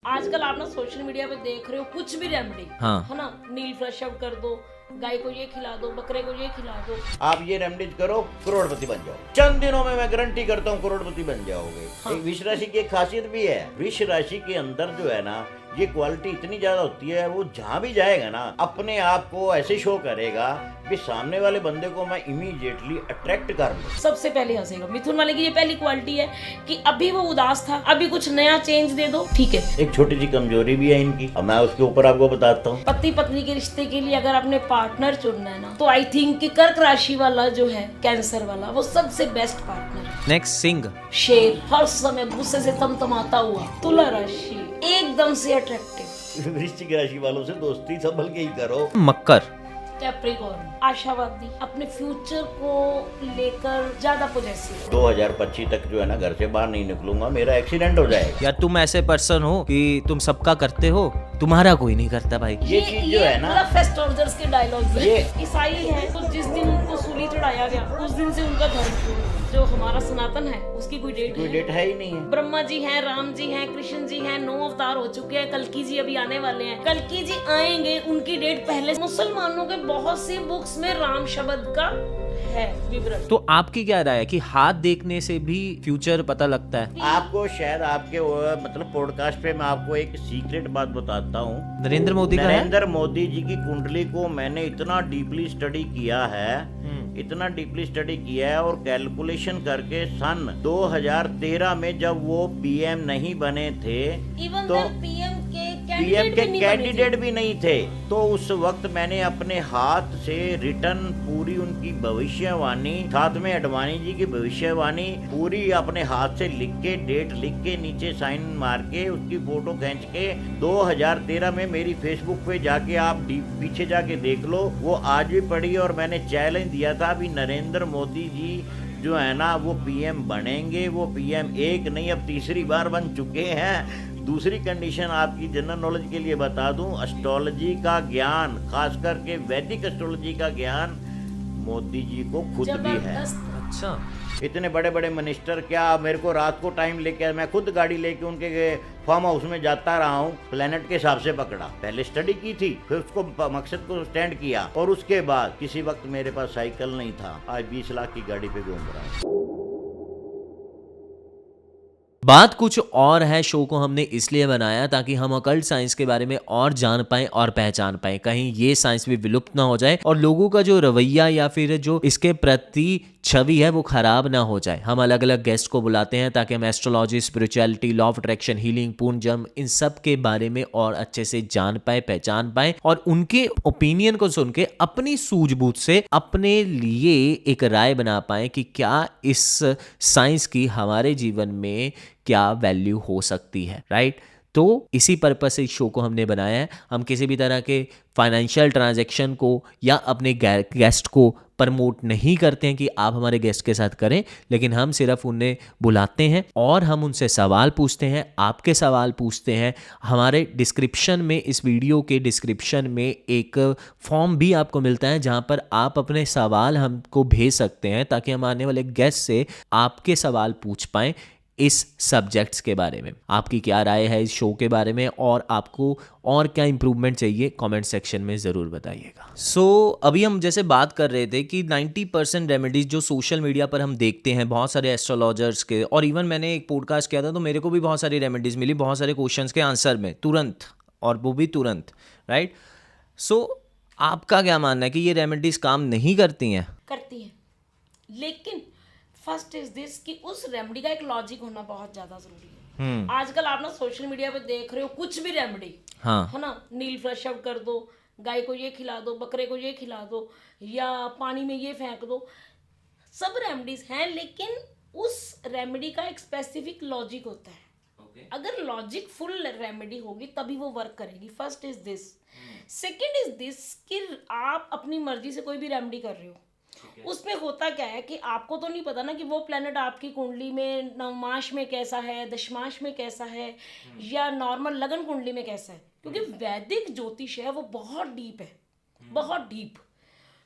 आजकल आप ना सोशल मीडिया पे देख रहे हो कुछ भी रेमेडी, हाँ। है ना, नील फ्रेश आउट कर दो, गाय को ये खिला दो, बकरे को ये खिला दो। आप ये रेमडीज करो, करोड़पति बन जाओ। चंद दिनों में मैं गारंटी करता हूँ करोड़पति बन जाओगे। एक विष राशि की एक खासियत भी है, विष राशि के अंदर जो है ना, ये क्वालिटी इतनी ज्यादा होती है, वो जहाँ भी जाएगा ना अपने आप को ऐसे शो करेगा कि सामने वाले बंदे को मैं इमीडिएटली अट्रैक्ट कर लूं। सबसे पहले हंसेगा। मिथुन वाले की ये पहली क्वालिटी है कि अभी वो उदास था, अभी कुछ नया चेंज दे दो, ठीक है। एक छोटी सी कमजोरी भी है इनकी, अब मैं उसके ऊपर आपको बताता हूँ। पति पत्नी के रिश्ते के लिए अगर आपने पार्टनर चुनना है ना, तो आई थिंक कि कर्क राशि वाला जो है, कैंसर वाला, वो सबसे बेस्ट पार्टनर है। नेक्स्ट सिंह। शेर, हर समय गुस्से से तमतमाता हुआ। तुला राशि एकदम से अट्रैक्टिव। वृश्चिक राशि वालों से दोस्ती संभल के ही करो। मकर। कैप्रिकॉर्न, आशावादी, अपने फ्यूचर को लेकर ज्यादा पॉजिटिव। 2025 तक जो है ना, घर से बाहर नहीं निकलूंगा, मेरा एक्सीडेंट हो जाएगा। या तुम ऐसे पर्सन हो कि तुम सबका करते हो, तुम्हारा कोई नहीं करता भाई। ये चीज जो है ना, फेस्टोर्जर्स के डायलॉग्स ये ईसाई है, तो जिस दिन उनको सूली चढ़ाया गया उस दिन से उनका धर्म जो हमारा सनातन है उसकी कोई डेट है ही नहीं है। ब्रह्मा जी हैं, राम जी हैं, कृष्ण जी हैं, 9 अवतार हो चुके हैं, कल्कि जी अभी आने वाले हैं, कल्कि जी आएंगे, उनकी डेट पहले। मुसलमानों के बहुत सी बुक्स में राम शब्द का है विवरण। तो आपकी क्या राय है कि हाथ देखने से भी फ्यूचर पता लगता है? आपको शायद आपके मतलब पॉडकास्ट पे मैं आपको एक सीक्रेट बात बताता हूँ। नरेंद्र मोदी का है? नरेंद्र मोदी जी की कुंडली को मैंने इतना डीपली स्टडी किया है, इतना डीपली स्टडी किया है, और कैलकुलेशन करके सन 2013 में जब वो पीएम नहीं बने थे, तो पीएम के कैंडिडेट भी नहीं थे, तो उस वक्त मैंने अपने हाथ से रिटर्न पूरी उनकी भविष्यवाणी, साथ में अडवाणी जी की भविष्यवाणी पूरी अपने हाथ से लिख के, डेट लिख के, नीचे साइन मार के, उसकी फोटो खींच के 2013 में मेरी फेसबुक पे जाके आप पीछे जाके देख लो, वो आज भी पड़ी। और मैंने चैलेंज दिया था अभी नरेंद्र मोदी जी जो है ना, वो पीएम बनेंगे। वो पीएम एक नहीं, अब तीसरी बार बन चुके हैं। दूसरी कंडीशन आपकी जनरल नॉलेज के लिए बता दूं, एस्ट्रोलॉजी का ज्ञान, खास करके वैदिक एस्ट्रोलॉजी का ज्ञान मोदी जी को खुद भी है। अच्छा। इतने बड़े बड़े मिनिस्टर, क्या मेरे को रात को टाइम लेके, मैं खुद गाड़ी लेके उनके फार्म हाउस में जाता रहा हूँ, प्लेनेट के हिसाब से पकड़ा। पहले स्टडी की थी, फिर उसको मकसद को स्टैंड किया, और उसके बाद किसी वक्त मेरे पास साइकिल नहीं था, आज 20 लाख की गाड़ी पे घूम रहा हूँ। बात कुछ और है। शो को हमने इसलिए बनाया ताकि हम अकल्ट साइंस के बारे में और जान पाएं और पहचान पाएं, कहीं ये साइंस भी विलुप्त ना हो जाए और लोगों का जो रवैया या फिर जो इसके प्रति छवि है वो खराब ना हो जाए। हम अलग अलग गेस्ट को बुलाते हैं ताकि हम astrology, spirituality, law of attraction, healing, पूर्णजन्म, इन सब के बारे में और अच्छे से जान पाए, पहचान पाए, और उनके ओपिनियन को सुन के अपनी सूझबूझ से अपने लिए एक राय बना पाए कि क्या इस साइंस की हमारे जीवन में क्या वैल्यू हो सकती है, राइट? तो इसी पर्पस से इस शो को हमने बनाया है। हम किसी भी तरह के फाइनेंशियल ट्रांजैक्शन को या अपने गेस्ट को प्रमोट नहीं करते हैं कि आप हमारे गेस्ट के साथ करें, लेकिन हम सिर्फ उन्हें बुलाते हैं और हम उनसे सवाल पूछते हैं, आपके सवाल पूछते हैं। हमारे डिस्क्रिप्शन में, इस वीडियो के डिस्क्रिप्शन में एक फॉर्म भी आपको मिलता है जहां पर आप अपने सवाल हमको भेज सकते हैं ताकि हम आने वाले गेस्ट से आपके सवाल पूछ पाएं इस सब्जेक्ट्स के बारे में। आपकी क्या राय है इस शो के बारे में और आपको और क्या इंप्रूवमेंट चाहिए, कमेंट सेक्शन में ज़रूर बताइएगा। अभी हम जैसे बात कर रहे थे कि 90% रेमेडीज जो सोशल मीडिया पर हम देखते हैं, बहुत सारे एस्ट्रोलॉजर्स के, और इवन मैंने एक पॉडकास्ट किया था तो मेरे को भी बहुत सारी रेमेडीज मिली, बहुत सारे क्वेश्चंस के आंसर में तुरंत, और वो भी तुरंत, राइट? आपका क्या मानना है कि ये रेमेडीज काम नहीं करती हैं? करती हैं, लेकिन फर्स्ट इज दिस कि उस रेमेडी का एक लॉजिक होना बहुत ज्यादा जरूरी है। आजकल आप ना सोशल मीडिया पे देख रहे हो कुछ भी रेमेडी, हाँ, है ना, नील फ्रेश आउट कर दो, गाय को ये खिला दो, बकरे को ये खिला दो, या पानी में ये फेंक दो, सब रेमेडीज हैं, लेकिन उस रेमेडी का एक स्पेसिफिक लॉजिक होता है। अगर लॉजिक फुल रेमेडी होगी तभी वो वर्क करेगी। First is this. Second is this कि आप अपनी मर्जी से कोई भी रेमेडी कर रहे हो, उसमें होता क्या है कि आपको तो नहीं पता ना कि वो प्लेनेट आपकी कुंडली में नवमाश में कैसा है, दशमाश में कैसा है, या नॉर्मल लगन कुंडली में कैसा है, क्योंकि वैदिक ज्योतिष है वो बहुत डीप है, बहुत डीप।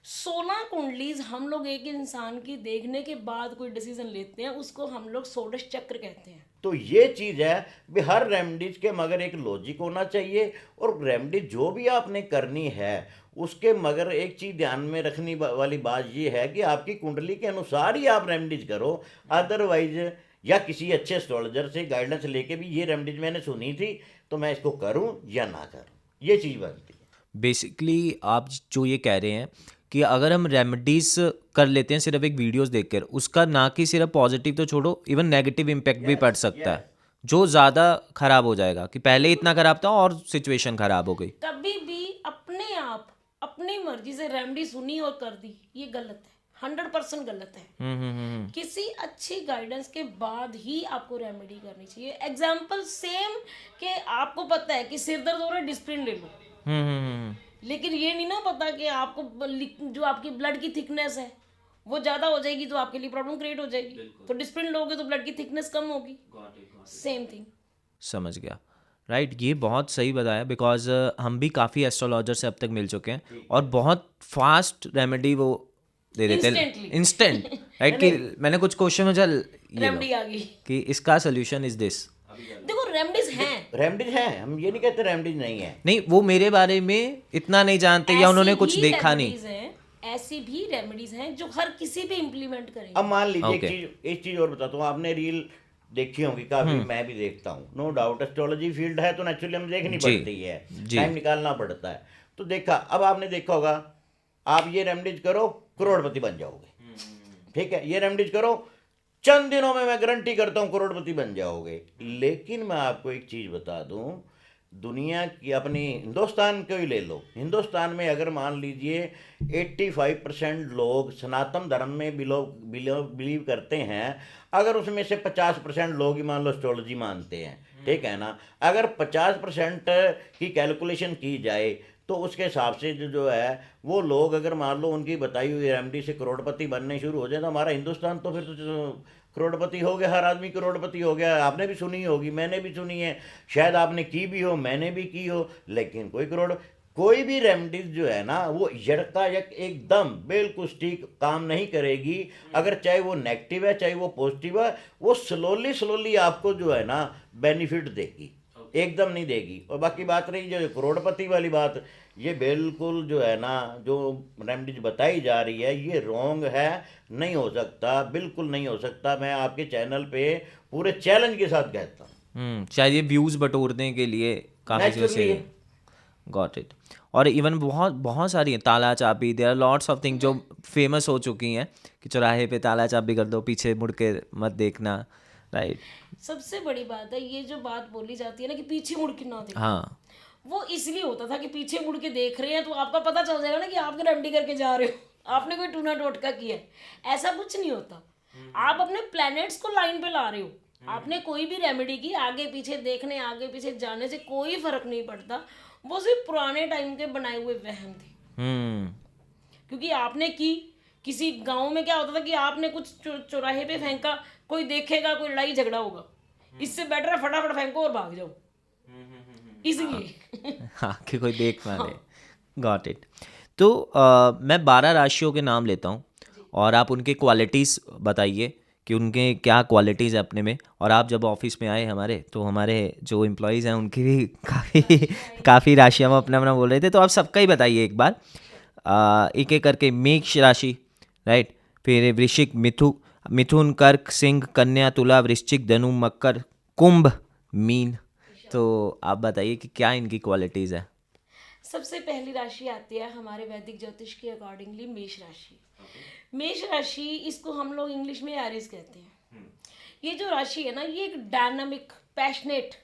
16 कुंडलीज हम लोग एक इंसान की देखने के बाद कोई डिसीजन लेते हैं, उसको हम लोग षोडश चक्र कहते हैं। तो ये चीज़ है भी हर रेमेडीज के मगर एक लॉजिक होना चाहिए, और रेमेडी जो भी आपने करनी है उसके मगर एक चीज़ ध्यान में रखने वाली बात ये है कि आपकी कुंडली के अनुसार ही आप रेमेडीज करो। अदरवाइज या किसी अच्छे एस्ट्रोलॉजर से गाइडेंस लेके भी ये रेमेडीज मैंने सुनी थी तो मैं इसको करूं या ना करूं, ये चीज़ बनती है। बेसिकली आप जो ये कह रहे हैं कि अगर हम रेमेडीज कर लेते हैं सिर्फ एक वीडियोस देखकर, उसका ना कि सिर्फ पॉजिटिव तो छोड़ो, इवन नेगेटिव इम्पैक्ट भी पड़ सकता है, जो ज़्यादा खराब हो जाएगा कि पहले इतना खराब था और सिचुएशन खराब हो गई। कभी भी अपने आप अपनी मर्जी से रेमेडी सुनी और कर दी, ये गलत है, 100% गलत है। किसी अच्छी गाइडेंस के बाद ही आपको रेमेडी करनी चाहिए। एग्जाम्पल सेम कि आपको पता है कि सिर दर्द हो रहा है, डिस्प्रिन ले लो, लेकिन ये नहीं ना पता कि आपको जो आपकी ब्लड की थिकनेस है वो ज़्यादा हो जाएगी तो आपके लिए प्रॉब्लम क्रिएट हो जाएगी, तो डिस्प्रिन लोगे तो ब्लड की थिकनेस कम होगी। Same thing. समझ गया, राइट। ये बहुत सही बताया, बिकॉज हम भी काफ़ी एस्ट्रोलॉजर से अब तक मिल चुके हैं और बहुत फास्ट रेमेडी वो दे देते हैं, इंस्टेंट, राइट। कि मैंने कुछ क्वेश्चन में चल रेमेडी आ गई कि इसका सोल्यूशन इज दिस। देखो रेमेडीज हैं, रेमेडीज हैं, हम ये नहीं कहते रेमेडीज नहीं है। नहीं, वो मेरे बारे में इतना नहीं जानते या उन्होंने कुछ देखा नहीं। ऐसी भी रेमेडीज हैं जो हर किसी पे इम्प्लीमेंट करेंगे। अब मान लीजिए Okay. एक चीज और बताता हूँ, आपने रील देखी होगी काफी, मैं भी देखता हूँ, नो डाउट। एस्ट्रोलॉजी फील्ड है तो नेचुरली हम देखनी पड़ती है, टाइम निकालना पड़ता है। तो देखा, अब आपने देखा होगा, आप ये रेमेडीज करो करोड़पति बन जाओगे, ठीक है। ये रेमेडीज करो, चंद दिनों में मैं गारंटी करता हूँ करोड़पति बन जाओगे। लेकिन मैं आपको एक चीज बता दूं, दुनिया की अपनी हिंदुस्तान को ही ले लो, हिंदुस्तान में अगर मान लीजिए 85% लोग सनातन धर्म में बिलीव करते हैं, अगर उसमें से 50% लोग ही मान लो एस्ट्रोलॉजी मानते हैं, ठीक है ना। अगर 50% की कैलकुलेशन की जाए तो उसके हिसाब से जो है वो लोग अगर मान लो उनकी बताई हुई रेमेडी से करोड़पति बनने शुरू हो जाए तो हमारा हिंदुस्तान तो फिर तो करोड़पति हो गया, हर आदमी करोड़पति हो गया। आपने भी सुनी होगी, मैंने भी सुनी है, शायद आपने की भी हो, मैंने भी की हो, लेकिन कोई भी रेमेडीज जो है ना वो यक एकदम बिल्कुल ठीक काम नहीं करेगी। अगर चाहे वो नेगेटिव है चाहे वो पॉजिटिव है, वो स्लोली आपको जो है ना बेनिफिट देगी, एकदम नहीं देगी। और बाकी बात रही जो करोड़पति वाली बात, ये बिल्कुल जो है ना जो रेमेडीज बताई जा रही है ये रॉन्ग है, नहीं हो सकता, बिल्कुल नहीं हो सकता। मैं आपके चैनल पे पूरे चैलेंज के साथ कहता हूँ। शायद ये व्यूज बटोरने के लिए काफ़ी से गॉट इट। और इवन बहुत बहुत सारी हैं, ताला चाबी, there are lots of thing जो फेमस हो चुकी हैं कि चौराहे पे ताला चाबी कर दो, पीछे मुड़ के मत देखना, राइट। सबसे बड़ी बात है ये जो बात बोली जाती है ना कि पीछे मुड़ के ना देखो, हाँ, वो इसलिए होता था कि पीछे मुड़ के देख रहे हैं तो आपका पता चल जाएगा ना कि आप रेमेडी करके जा रहे हो, आपने कोई टूना टोटका किया है। ऐसा कुछ नहीं होता, आप अपने प्लैनेट्स को लाइन पे ला रहे हो। आपने कोई भी रेमेडी की, आगे पीछे देखने आगे पीछे जाने से कोई फर्क नहीं पड़ता, वो सिर्फ पुराने टाइम के बनाए हुए वहम थे। क्योंकि आपने की, किसी गांव में क्या होता था कि आपने कुछ चौराहे पे फेंका, कोई देखेगा, कोई लड़ाई झगड़ा होगा, इससे बेटर है फटाफट फेंको और भाग जाओ, इसलिए हाँ कि कोई देख ना ले। Got it. तो मैं 12 राशियों के नाम लेता हूँ और आप उनके क्वालिटीज़ बताइए कि उनके क्या क्वालिटीज़ है अपने में। और आप जब ऑफिस में आए हमारे, तो हमारे जो एम्प्लॉयज़ हैं उनकी भी काफ़ी राशियाँ वो अपना अपना बोल रहे थे, तो आप सबका ही बताइए एक बार, एक एक करके। मेष राशि, राइट, फिर वृश्चिक, मिथुन, कर्क, सिंह, कन्या, तुला, वृश्चिक, धनु, मकर, कुंभ, मीन। तो आप बताइए कि क्या इनकी क्वालिटीज़ है। सबसे पहली राशि आती है हमारे वैदिक ज्योतिष के अकॉर्डिंगली मेष राशि। मेष राशि, इसको हम लोग इंग्लिश में एरिस कहते हैं। ये जो राशि है ना, ये एक डायनामिक, पैशनेट,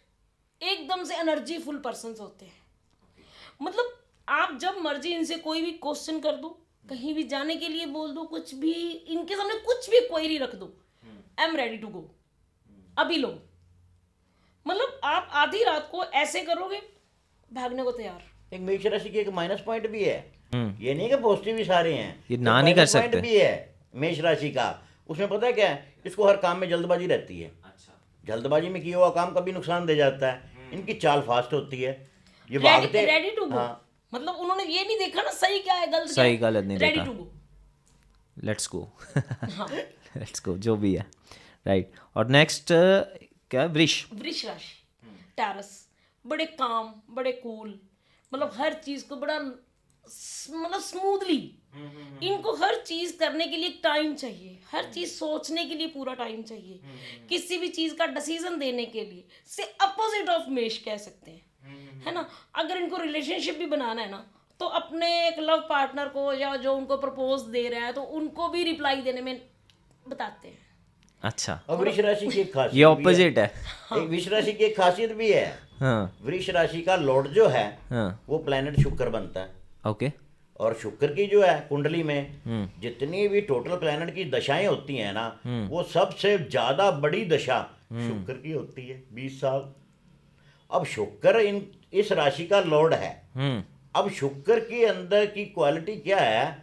एकदम से एनर्जीफुल पर्सन्स होते हैं। मतलब आप जब मर्जी इनसे कोई भी क्वेश्चन कर दो, कहीं भी जाने के लिए बोल दो, कुछ भी इनके सामने कुछ भी क्वेरी रख दो, I am ready to go, अभी लो। मतलब आप आधी रात को ऐसे करोगे, भागने को तैयार। एक मेष राशि की एक माइनस पॉइंट भी है, ये नहीं कि पॉजिटिव ही सारे हैं, ये ना नहीं कर सकते। भी है मेष राशि का, उसमें पता है क्या है, इसको हर काम में जल्दबाजी रहती है। जल्दबाजी में किया हुआ काम कभी नुकसान दे जाता है। इनकी चाल फास्ट होती है, ये भागते रेडी टू गो, मतलब उन्होंने ये नहीं देखा ना सही क्या है गलत सही गलत नहीं रेडी देखा। To go. लेट्स गो हाँ लेट्स गो जो भी है, राइट। और नेक्स्ट क्या, वृष। वृष राशि टैरस, बड़े काम, बड़े कूल, मतलब हर चीज को बड़ा मतलब स्मूथली, इनको हर चीज करने के लिए टाइम चाहिए, हर चीज सोचने के लिए पूरा टाइम चाहिए, किसी भी चीज का डिसीजन देने के लिए से अपोजिट ऑफ मेष कह सकते हैं, है ना। अगर इनको रिलेशनशिप भी बनाना है ना तो अपने एक लव पार्टनर को या जो उनको प्रपोज दे रहा है तो उनको भी रिप्लाई देने में बताते हैं। अच्छा, और वृष राशि की एक खासियत ये ऑपोजिट है। एक वृष राशि की एक खासियत भी है। हाँ वृष राशि का लॉर्ड जो है हाँ वो प्लेनेट शुक्र बनता है, ओके। और शुक्र की जो है कुंडली में जितनी भी टोटल प्लेनेट की दशाएं होती हैं ना, वो सबसे ज्यादा बड़ी दशा शुक्र की होती है, 20 साल। अब शुक्र इस राशि का लॉर्ड है। अब शुक्र के अंदर की क्वालिटी क्या है,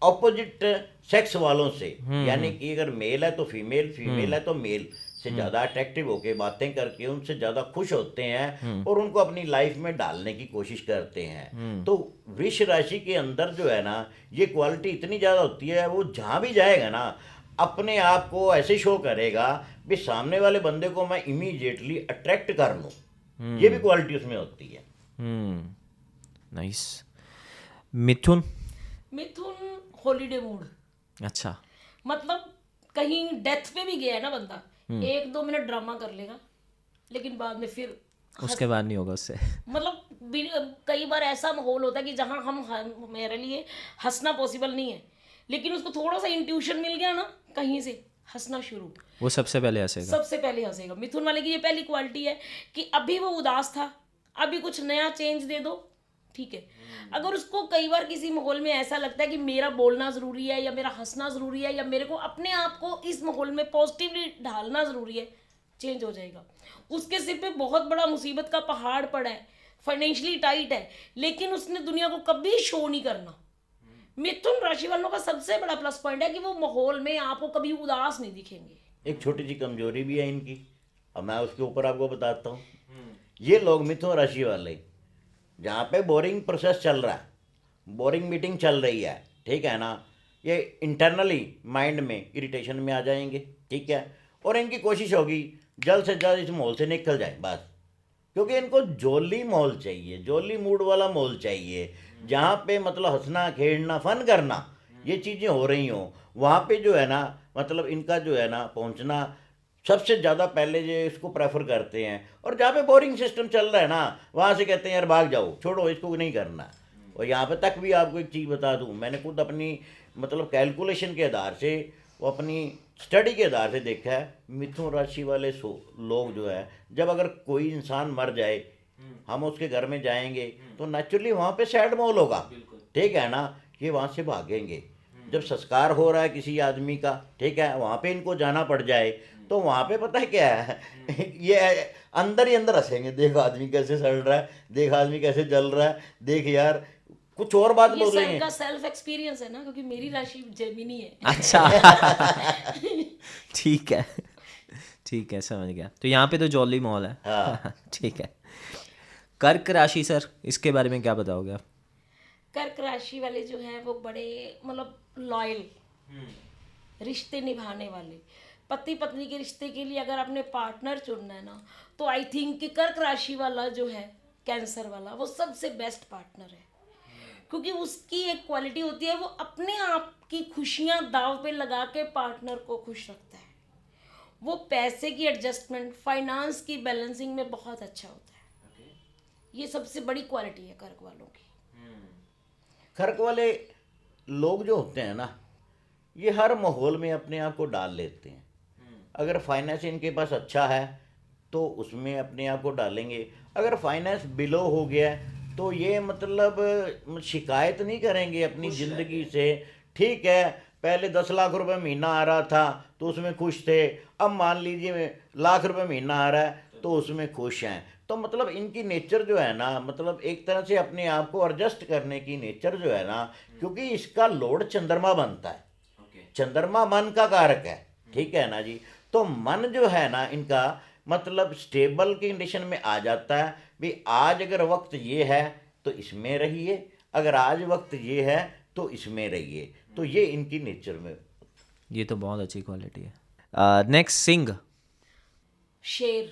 ऑपोजिट सेक्स वालों से, यानी कि अगर मेल है तो फीमेल, फीमेल है तो मेल से ज्यादा अट्रैक्टिव होके बातें करके उनसे ज्यादा खुश होते हैं और उनको अपनी लाइफ में डालने की कोशिश करते हैं। तो वृष राशि के अंदर जो है ना ये क्वालिटी इतनी ज्यादा होती है, वो जहां भी जाएगा ना अपने आप को ऐसे शो करेगा भी सामने वाले बंदे को मैं इमीडिएटली अट्रैक्ट कर लूं, ये भी क्वालिटी उसमें होती है। नाइस। मिथुन। मिथुन हॉलीडे मूड, अच्छा, मतलब कहीं डेथ पे भी गया है ना बंदा, 1-2 मिनट ड्रामा कर लेगा लेकिन बाद में फिर उसके बाद नहीं होगा उससे। मतलब कई बार ऐसा माहौल होता है कि जहाँ हम मेरे लिए हंसना पॉसिबल नहीं है, लेकिन उसको थोड़ा सा इंट्यूशन मिल गया ना कहीं से, हंसना शुरू, वो सबसे पहले हंसेगा। सबसे पहले हंसेगा। मिथुन वाले की ये पहली क्वालिटी है कि अभी वो उदास था, अभी कुछ नया चेंज दे दो, ठीक है। अगर उसको कई बार किसी माहौल में ऐसा लगता है कि मेरा बोलना ज़रूरी है या मेरा हंसना ज़रूरी है या मेरे को अपने आप को इस माहौल में पॉजिटिवली ढालना ज़रूरी है, चेंज हो जाएगा। उसके सिर पे बहुत बड़ा मुसीबत का पहाड़ पड़ा है, फाइनेंशियली टाइट है, लेकिन उसने दुनिया को कभी शो नहीं करना। मिथुन राशि वालों का सबसे बड़ा प्लस पॉइंट है कि वो माहौल में आपको कभी उदास नहीं दिखेंगे। एक छोटी सी कमजोरी भी है इनकी, अब मैं उसके ऊपर आपको बताता हूँ। ये लोग मिथुन राशि वाले जहाँ पे बोरिंग प्रोसेस चल रहा है, बोरिंग मीटिंग चल रही है, ठीक है ना, ये इंटरनली माइंड में इरिटेशन में आ जाएंगे, ठीक है। और इनकी कोशिश होगी जल्द से जल्द इस माहौल से निकल जाए बस, क्योंकि इनको जॉली माहौल चाहिए, जॉली मूड वाला माहौल चाहिए, जहाँ पे मतलब हंसना खेलना फन करना ये चीज़ें हो रही हों, वहाँ पे जो है ना मतलब इनका जो है ना पहुँचना सबसे ज़्यादा पहले जो इसको प्रेफर करते हैं। और जहाँ पे बोरिंग सिस्टम चल रहा है ना वहाँ से कहते हैं यार भाग जाओ, छोड़ो, इसको नहीं करना। और यहाँ पे तक भी आपको एक चीज़ बता दूँ, मैंने खुद अपनी मतलब कैलकुलेशन के आधार से, वो अपनी स्टडी के आधार से देखा है, मिथुन राशि वाले लोग जो है, जब अगर कोई इंसान मर जाए हम उसके घर में जाएंगे तो नेचुरली वहाँ पे सैड माहौल होगा, ठीक है ना, ये वहाँ से भागेंगे। जब संस्कार हो रहा है किसी आदमी का, ठीक है, वहाँ पे इनको जाना पड़ जाए तो वहाँ पे पता है क्या है ये अंदर ही अंदर हंसेंगे, देख आदमी कैसे सड़ रहा है, देख आदमी कैसे जल रहा है, देख यार कुछ और बात बोल रहे हैं। का सेल्फ एक्सपीरियंस है ना, क्योंकि मेरी राशि जेमिनी है। अच्छा ठीक है, ठीक है, समझ गया। तो यहाँ पे तो जॉली मॉल है। हाँ। ठीक है। कर्क राशि सर, इसके बारे में क्या बताओगे आप? कर्क राशि वाले जो हैं वो बड़े मतलब लॉयल, रिश्ते निभाने वाले, पति पत्नी के रिश्ते के लिए अगर अपने पार्टनर चुनना है ना तो आई थिंक कि कर्क राशि वाला जो है कैंसर वाला वो सबसे बेस्ट पार्टनर है, क्योंकि उसकी एक क्वालिटी होती है वो अपने आप की खुशियां दाव पे लगा के पार्टनर को खुश रखता है। वो पैसे की एडजस्टमेंट, फाइनेंस की बैलेंसिंग में बहुत अच्छा होता है। ये सबसे बड़ी क्वालिटी है कर्क वालों की। कर्क वाले लोग जो होते हैं ना ये हर माहौल में अपने आप को डाल लेते हैं। अगर फाइनेंस इनके पास अच्छा है तो उसमें अपने आप को डालेंगे, अगर फाइनेंस बिलो हो गया तो ये मतलब शिकायत नहीं करेंगे अपनी ज़िंदगी से, ठीक है। पहले 10 लाख रुपए महीना आ रहा था तो उसमें खुश थे, अब मान लीजिए लाख रुपए महीना आ रहा है तो उसमें खुश हैं। तो मतलब इनकी नेचर जो है ना मतलब एक तरह से अपने आप को एडजस्ट करने की नेचर जो है ना, क्योंकि इसका लॉर्ड चंद्रमा बनता है, चंद्रमा मन का कारक है, ठीक है ना जी। तो मन जो है ना इनका मतलब स्टेबल कंडीशन में आ जाता है भी आज अगर वक्त ये है तो इसमें रहिए, अगर आज वक्त ये है तो इसमें रहिए। तो ये इनकी नेचर में। ये तो बहुत अच्छी क्वालिटी है। नेक्स्ट सिंह। शेर,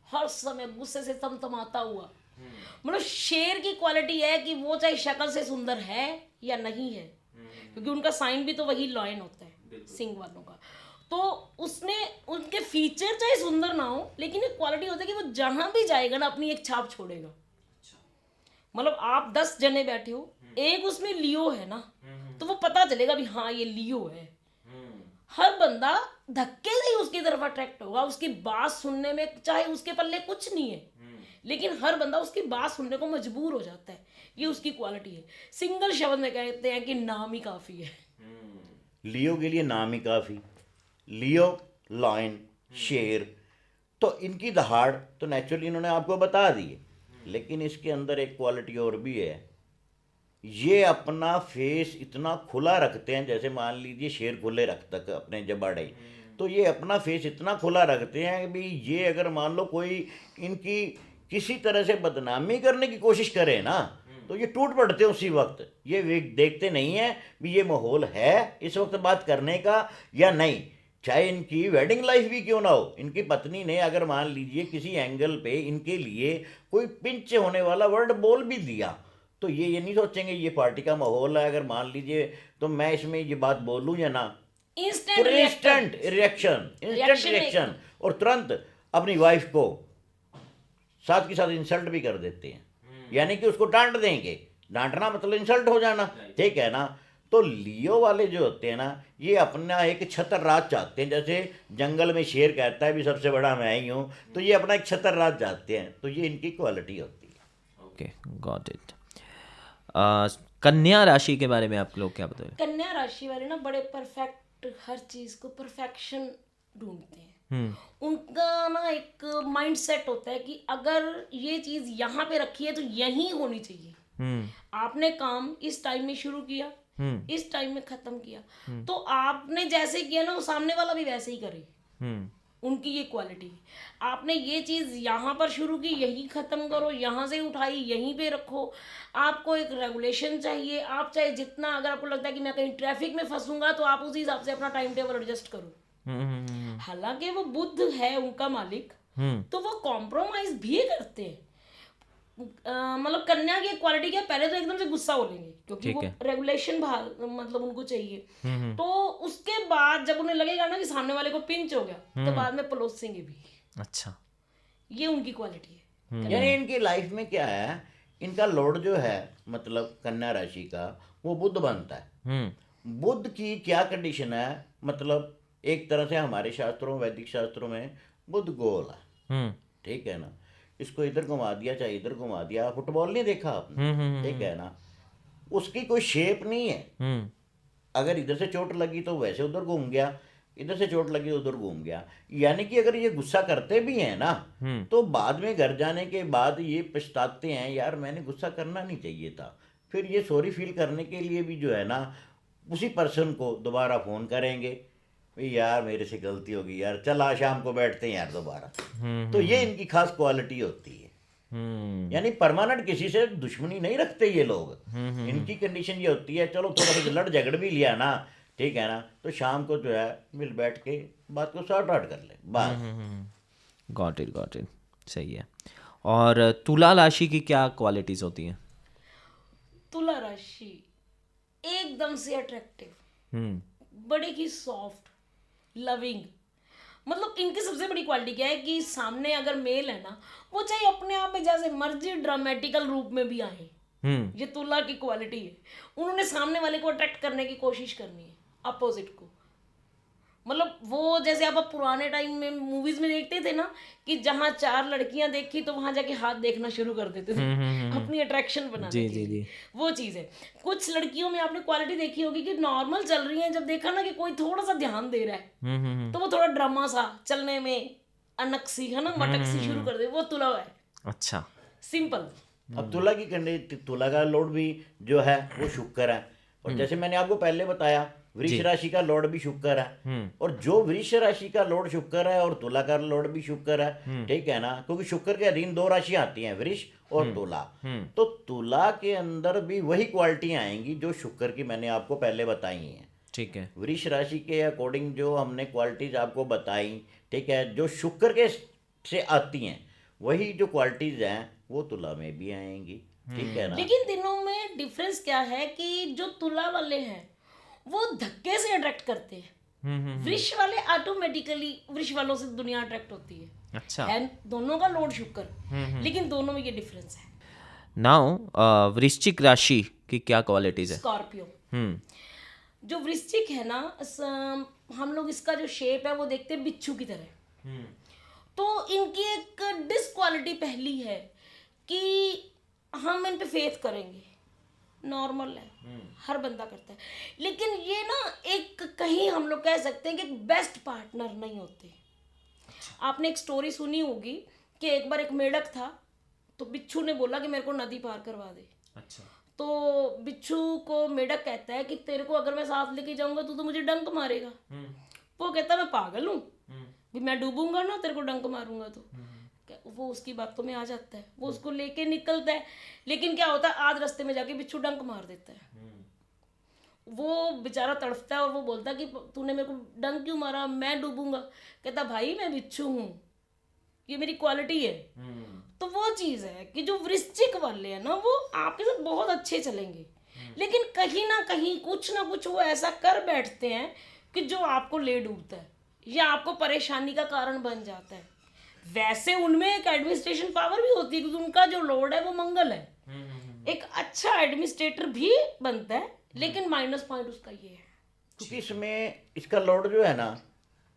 हर समय गुस्से से तमतमाता हुआ। मतलब शेर की क्वालिटी है कि वो चाहे शक्ल से सुंदर है या नहीं है, क्योंकि उनका साइन भी तो वही लॉयन होता है सिंह वालों का। तो उसने उनके फीचर चाहे सुंदर ना हो, लेकिन एक क्वालिटी होती है कि वो जहां भी जाएगा ना अपनी एक छाप छोड़ेगा। मतलब आप 10 जने बैठे हो, एक उसमें लियो है ना, तो वो पता चलेगा भी हाँ ये लियो है। हर बंदा धक्के से ही उसकी तरफ अट्रैक्ट होगा, उसकी बात सुनने में, चाहे उसके पल्ले कुछ नहीं है, लेकिन हर बंदा उसकी बात सुनने को मजबूर हो जाता है। ये उसकी क्वालिटी है। सिंगल शब्द में कहते हैं कि नाम ही काफी है। लियो के लिए नाम ही काफ़ी। लियो, लॉयन, शेर, तो इनकी दहाड़ तो नेचुरली इन्होंने आपको बता दी है, लेकिन इसके अंदर एक क्वालिटी और भी है। ये अपना फेस इतना खुला रखते हैं, जैसे मान लीजिए शेर खुले रखता है अपने जबाड़े, तो ये अपना फेस इतना खुला रखते हैं कि भाई ये अगर मान लो कोई इनकी किसी तरह से बदनामी करने की कोशिश करे ना, तो ये टूट पड़ते हैं उसी वक्त। ये देखते नहीं है भी ये माहौल है इस वक्त बात करने का या नहीं। चाहे इनकी वेडिंग लाइफ भी क्यों ना हो, इनकी पत्नी ने अगर मान लीजिए किसी एंगल पे इनके लिए कोई पिंच होने वाला वर्ड बोल भी दिया, तो ये नहीं सोचेंगे ये पार्टी का माहौल है, अगर मान लीजिए तो मैं इसमें ये बात बोलूं या ना, इंस्टेंट रिएक्शन और तुरंत अपनी वाइफ को साथ के साथ इंसल्ट भी कर देते हैं। यानी कि उसको डांट देंगे, डांटना मतलब इंसल्ट हो जाना, ठीक है ना। तो लियो वाले जो होते हैं ना, ये अपना एक छतर राज चाहते हैं। जैसे जंगल में शेर कहता है भी सबसे बड़ा मैं ही हूँ, तो ये अपना एक छतर राज चाहते हैं। तो ये इनकी क्वालिटी होती है। Okay, got it. कन्या राशि के बारे में आप लोग क्या बताएं? कन्या राशि वाले ना बड़े परफेक्ट, हर चीज को परफेक्शन ढूंढते हैं। उनका ना एक माइंड सेट होता है कि अगर ये चीज यहाँ पे रखी है तो यहीं होनी चाहिए। आपने काम इस टाइम में शुरू किया, इस टाइम में खत्म किया, तो आपने जैसे किया ना वो सामने वाला भी वैसे ही करे। उनकी ये क्वालिटी है। आपने ये चीज यहाँ पर शुरू की, यहीं खत्म करो, यहाँ से उठाई यहीं पे रखो। आपको एक रेगुलेशन चाहिए। आप चाहे जितना, अगर आपको लगता है कि मैं कहीं ट्रैफिक में फंसूंगा, तो आप उसी हिसाब से अपना टाइम टेबल एडजस्ट करो। हालांकि वो बुद्ध है उनका मालिक, तो वो कॉम्प्रोमाइज भी करते हैं। मतलब कन्या की क्वालिटी क्या, पहले तो एकदम से गुस्सा हो लेंगे क्योंकि वो रेगुलेशन मतलब उनको चाहिए। तो उसके बाद जब उन्हें लगेगा ना कि सामने वाले को पिंच हो गया, तो बाद में पलोसेंगे भी। अच्छा, ये उनकी क्वालिटी है। यानी इनकी लाइफ में क्या है, इनका लॉर्ड जो है मतलब कन्या राशि का, वो बुध बनता है। बुध की क्या कंडीशन है, मतलब एक तरह से हमारे शास्त्रों, वैदिक शास्त्रों में बुध गोल है, ठीक है ना। इसको इधर घुमा दिया चाहे इधर घुमा दिया, फुटबॉल नहीं देखा आपने, ठीक है ना, उसकी कोई शेप नहीं है। अगर इधर से चोट लगी तो वैसे उधर घूम गया, इधर से चोट लगी उधर घूम गया। यानी कि अगर ये गुस्सा करते भी हैं ना, तो बाद में घर जाने के बाद ये पछताते हैं, यार मैंने गुस्सा करना नहीं चाहिए था। फिर ये सॉरी फील करने के लिए भी जो है ना, उसी पर्सन को दोबारा फ़ोन करेंगे, यार मेरे से गलती हो गई यार, चल आज शाम को बैठते हैं यार दोबारा। तो ये इनकी खास क्वालिटी होती है। यानी परमानेंट किसी से दुश्मनी नहीं रखते ये लोग। इनकी कंडीशन ये होती है, चलो थोड़ा सा लड़ झगड़ भी लिया ना, ठीक है ना, तो शाम को जो है मिल बैठ के बात को सॉर्ट आउट कर ले बात। गॉट इट, सही है। और तुला राशि की क्या क्वालिटीज होती हैं? तुला राशि एकदम से अट्रैक्टिव, बड़े ही सॉफ्ट, लविंग। मतलब इनकी सबसे बड़ी क्वालिटी क्या है कि सामने अगर मेल है ना, वो चाहे अपने आप में जैसे मर्जी ड्रामेटिकल रूप में भी आए, ये तुला की क्वालिटी है। उन्होंने सामने वाले को अट्रैक्ट करने की कोशिश करनी है, अपोजिट को। मतलब वो जैसे आप पुराने टाइम में मूवीज में देखते थे ना कि जहाँ 4 लड़कियां देखी तो वहां जाके हाथ देखना शुरू कर देते थे अपनी अट्रैक्शन बनाने के लिए। वो चीज है। कुछ लड़कियों में आपने क्वालिटी देखी होगी कि नॉर्मल चल रही हैं, जब देखा ना कि कोई थोड़ा सा ध्यान दे रहा है तो वो थोड़ा ड्रामा सा चलने में अनक्सी है ना, मटकसी शुरू कर दे, वो तुला है। अच्छा, सिंपल। अब तुला का लोड भी जो है वो शुक्र है। और जैसे मैंने आपको पहले बताया वृष राशि का लॉर्ड भी शुक्र है, और जो वृष राशि का लॉर्ड शुक्र है और तुला का लॉर्ड भी शुक्र है, ठीक है ना, क्योंकि शुक्र के अधीन दो राशियां आती हैं, वृष और तुला। तो तुला के अंदर भी वही क्वालिटियां आएंगी जो शुक्र की मैंने आपको पहले बताई हैं। ठीक है। वृष राशि के अकॉर्डिंग जो हमने क्वालिटीज आपको बताई, ठीक है, जो शुक्र के से आती हैं वही जो क्वालिटीज हैं वो तुला में भी आएंगी, ठीक है ना। लेकिन दिनों में डिफरेंस क्या है कि जो तुला वाले हैं वो धक्के से अट्रैक्ट करते हैं, वृष वाले ऑटोमेटिकली वृष वालों से दुनिया अट्रैक्ट होती है। अच्छा। है दोनों का लॉर्ड शुक्र, लेकिन दोनों में ये डिफरेंस है। नाउ वृश्चिक राशि की क्या क्वालिटीज है? स्कॉर्पियो, जो वृश्चिक है ना, हम लोग इसका जो शेप है वो देखते हैं बिच्छू की तरह। तो इनकी एक डिसक्वालिटी पहली है कि हम इन पे फेथ करेंगे, नॉर्मल है, हर बंदा करता है, लेकिन ये ना एक कहीं हम लोग कह सकते हैं कि एक बेस्ट पार्टनर नहीं होते। आपने एक स्टोरी सुनी होगी कि एक बार एक मेढक था, तो बिच्छू ने बोला कि मेरे को नदी पार करवा दे। अच्छा। तो बिच्छू को मेढक कहता है कि तेरे को अगर मैं साथ लेके जाऊंगा तो मुझे डंक मारेगा। वो कहता है मैं पागल हूँ, भी मैं डूबूंगा ना तेरे को डंक मारूंगा तो। वो उसकी बातों में आ जाता है, वो उसको लेके निकलता है, लेकिन क्या होता है आध रास्ते में जाके बिच्छू डंक मार देता है। वो बेचारा तड़फता है और वो बोलता है कि तूने मेरे को डंक क्यों मारा, मैं डूबूंगा। कहता भाई मैं बिच्छू हूँ, ये मेरी क्वालिटी है। तो वो चीज़ है कि जो वृश्चिक वाले हैं ना वो आपके साथ बहुत अच्छे चलेंगे, लेकिन कहीं ना कहीं कुछ ना कुछ वो ऐसा कर बैठते हैं कि जो आपको ले डूबता है या आपको परेशानी का कारण बन जाता है। वैसे उनमें एक एडमिनिस्ट्रेशन पावर भी होती है क्योंकि उनका जो लॉर्ड है वो मंगल है, एक अच्छा एडमिनिस्ट्रेटर भी बनता है, लेकिन माइनस पॉइंट उसका ये है क्योंकि इसमें इसका लॉर्ड जो है ना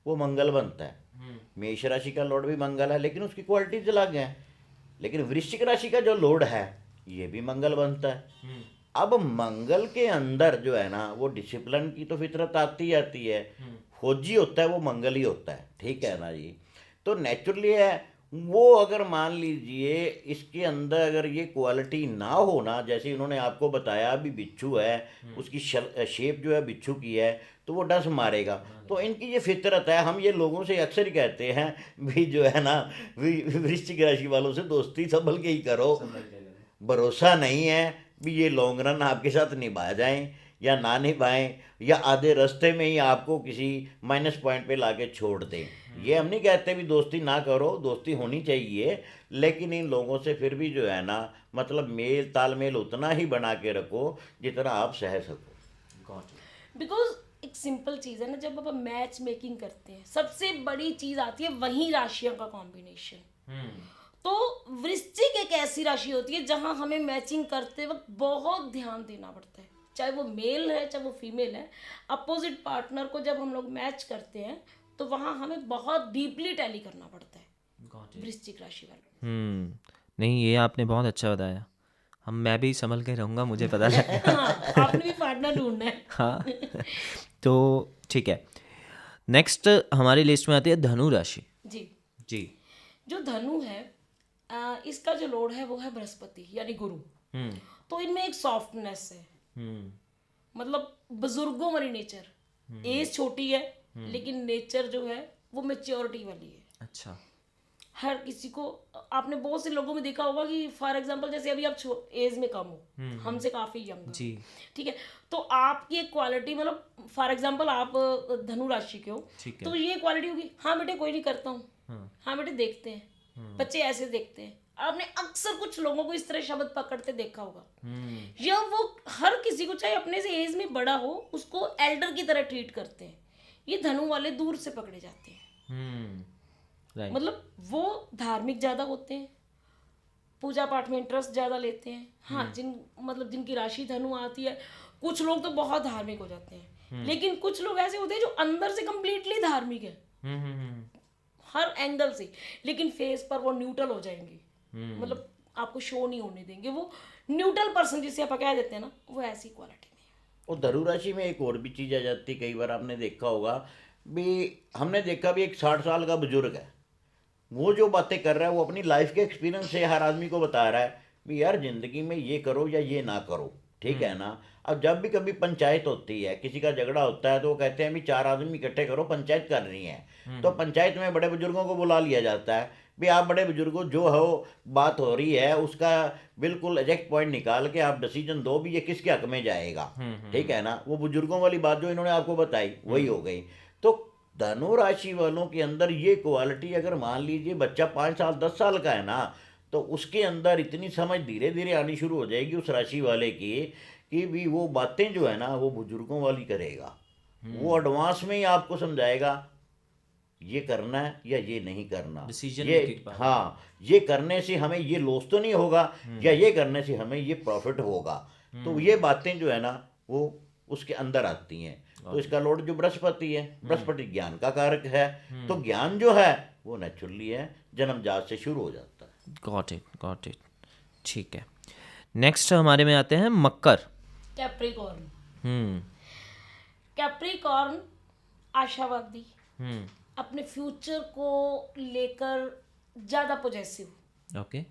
वो मंगल बनता है। मेष राशि का लॉर्ड भी मंगल है लेकिन उसकी क्वालिटीज अलग हैं, लेकिन वृश्चिक राशि का जो लॉर्ड है ये भी मंगल बनता है। अब मंगल के अंदर जो है ना वो डिसिप्लिन की तो फितरत आती है, फौजी होता है वो मंगल ही होता है, ठीक है ना जी। तो नेचुरली है वो, अगर मान लीजिए इसके अंदर अगर ये क्वालिटी ना हो ना, जैसे इन्होंने आपको बताया अभी बिच्छू है, उसकी शेप जो है बिच्छू की है, तो वो डस मारेगा। तो इनकी ये फितरत है। हम ये लोगों से अक्सर ही कहते हैं भी जो है ना वृश्चिक राशि वालों से दोस्ती संभल के ही करो, भरोसा नहीं है भी ये लॉन्ग रन आपके साथ निभा जाएं या ना निभाएं, या आधे रास्ते में ही आपको किसी माइनस पॉइंट पे लाके छोड़ दें। ये हम नहीं कहते भी दोस्ती ना करो, दोस्ती होनी चाहिए, लेकिन इन लोगों से फिर भी जो है ना मतलब मेल तालमेल उतना ही बना के रखो जितना आप सह सको। बिकॉज एक सिंपल चीज़ है ना, जब आप मैच मेकिंग करते हैं सबसे बड़ी चीज़ आती है वही राशियों का कॉम्बिनेशन। तो वृश्चिक एक ऐसी राशि होती है जहां हमें मैचिंग करते वक्त बहुत ध्यान देना पड़ता है, चाहे वो मेल है चाहे वो फीमेल है। अपोजिट पार्टनर को जब हम लोग मैच करते हैं तो वहां हमें बहुत डीपली टैली करना पड़ता है वृश्चिक राशि वाले। नहीं ये आपने बहुत अच्छा बताया, मैं भी संभल के रहूँगा, मुझे पता है। हाँ, आपने भी पार्टनर ढूंढना है। हाँ तो ठीक है, नेक्स्ट हमारी लिस्ट में आती है धनु राशि। जी जी। जो धनु है इसका जो लॉर्ड है वो है बृहस्पति यानी गुरु। तो इनमें एक सॉफ्टनेस है, मतलब बुजुर्गों वाली नेचर, एज छोटी है लेकिन नेचर जो है वो मेच्योरिटी वाली है। अच्छा। हर किसी को, आपने बहुत से लोगों में देखा होगा कि फॉर एग्जांपल जैसे अभी आप एज में कम हो, हमसे काफी यंग जी। ठीक है, तो आपकी एक क्वालिटी, मतलब फॉर एग्जांपल आप धनु राशि के हो, तो ये क्वालिटी होगी, हाँ बेटे कोई नहीं करता हूँ, हाँ बेटे देखते हैं, बच्चे ऐसे देखते हैं। आपने अक्सर कुछ लोगों को इस तरह शब्द पकड़ते देखा होगा, या वो हर किसी को चाहे अपने से एज में बड़ा हो उसको एल्डर की तरह ट्रीट करते हैं। ये धनु वाले दूर से पकड़े जाते हैं। मतलब वो धार्मिक ज्यादा होते हैं, पूजा पाठ में इंटरेस्ट ज्यादा लेते हैं। हाँ, जिनकी राशि धनु आती है, कुछ लोग तो बहुत धार्मिक हो जाते हैं, लेकिन कुछ लोग ऐसे होते हैं जो अंदर से कंप्लीटली धार्मिक है, हर एंगल से, लेकिन फेस पर वो न्यूट्रल हो जाएंगे, मतलब आपको शो नहीं होने देंगे। वो न्यूट्रल पर्सन जिसे आप कह देते हैं ना, वो ऐसी क्वालिटी में। और धनु राशि में एक और भी चीज़ आ जाती है, कई बार आपने देखा होगा भी, हमने देखा भी एक 60 साल का बुजुर्ग है, वो जो बातें कर रहा है वो अपनी लाइफ के एक्सपीरियंस से हर आदमी को बता रहा है भी यार ज़िंदगी में ये करो या ये ना करो, ठीक है ना। अब जब भी कभी पंचायत होती है, किसी का झगड़ा होता है, तो वो कहते हैं भी 4 आदमी इकट्ठे करो, पंचायत करनी है। तो पंचायत में बड़े बुजुर्गों को बुला लिया जाता है, भी आप बड़े बुजुर्गों जो हो बात हो रही है उसका बिल्कुल एग्जैक्ट पॉइंट निकाल के आप डिसीजन दो भी ये किसके हक में जाएगा। ठीक है ना। वो बुजुर्गों वाली बात जो इन्होंने आपको बताई वही हो गई। तो धनु राशि वालों के अंदर ये क्वालिटी, अगर मान लीजिए बच्चा 5 साल 10 साल का है ना, तो उसके अंदर इतनी समझ धीरे धीरे आनी शुरू हो जाएगी उस राशि वाले की, कि भी वो बातें जो है ना वो बुजुर्गों वाली करेगा। वो एडवांस में ही आपको समझाएगा ये करना है या ये नहीं करना, Decision ये making power। हाँ, ये करने से हमें ये लॉस तो नहीं होगा, या ये करने से हमें ये प्रॉफिट होगा। तो ये बातें जो है ना वो उसके अंदर आती हैं। तो इसका लॉर्ड जो बृहस्पति है, बृहस्पति ज्ञान का कारक है। तो ज्ञान जो है वो नेचुरली है, जन्मजात से शुरू हो जाता है। Got it. ठीक है, नेक्स्ट हमारे में आते हैं मकर। कैप्रिकॉर्न। कैप्रिकॉर्न आशावादी, अपने फ्यूचर को लेकर ज़्यादा पॉजिटिव, ओके।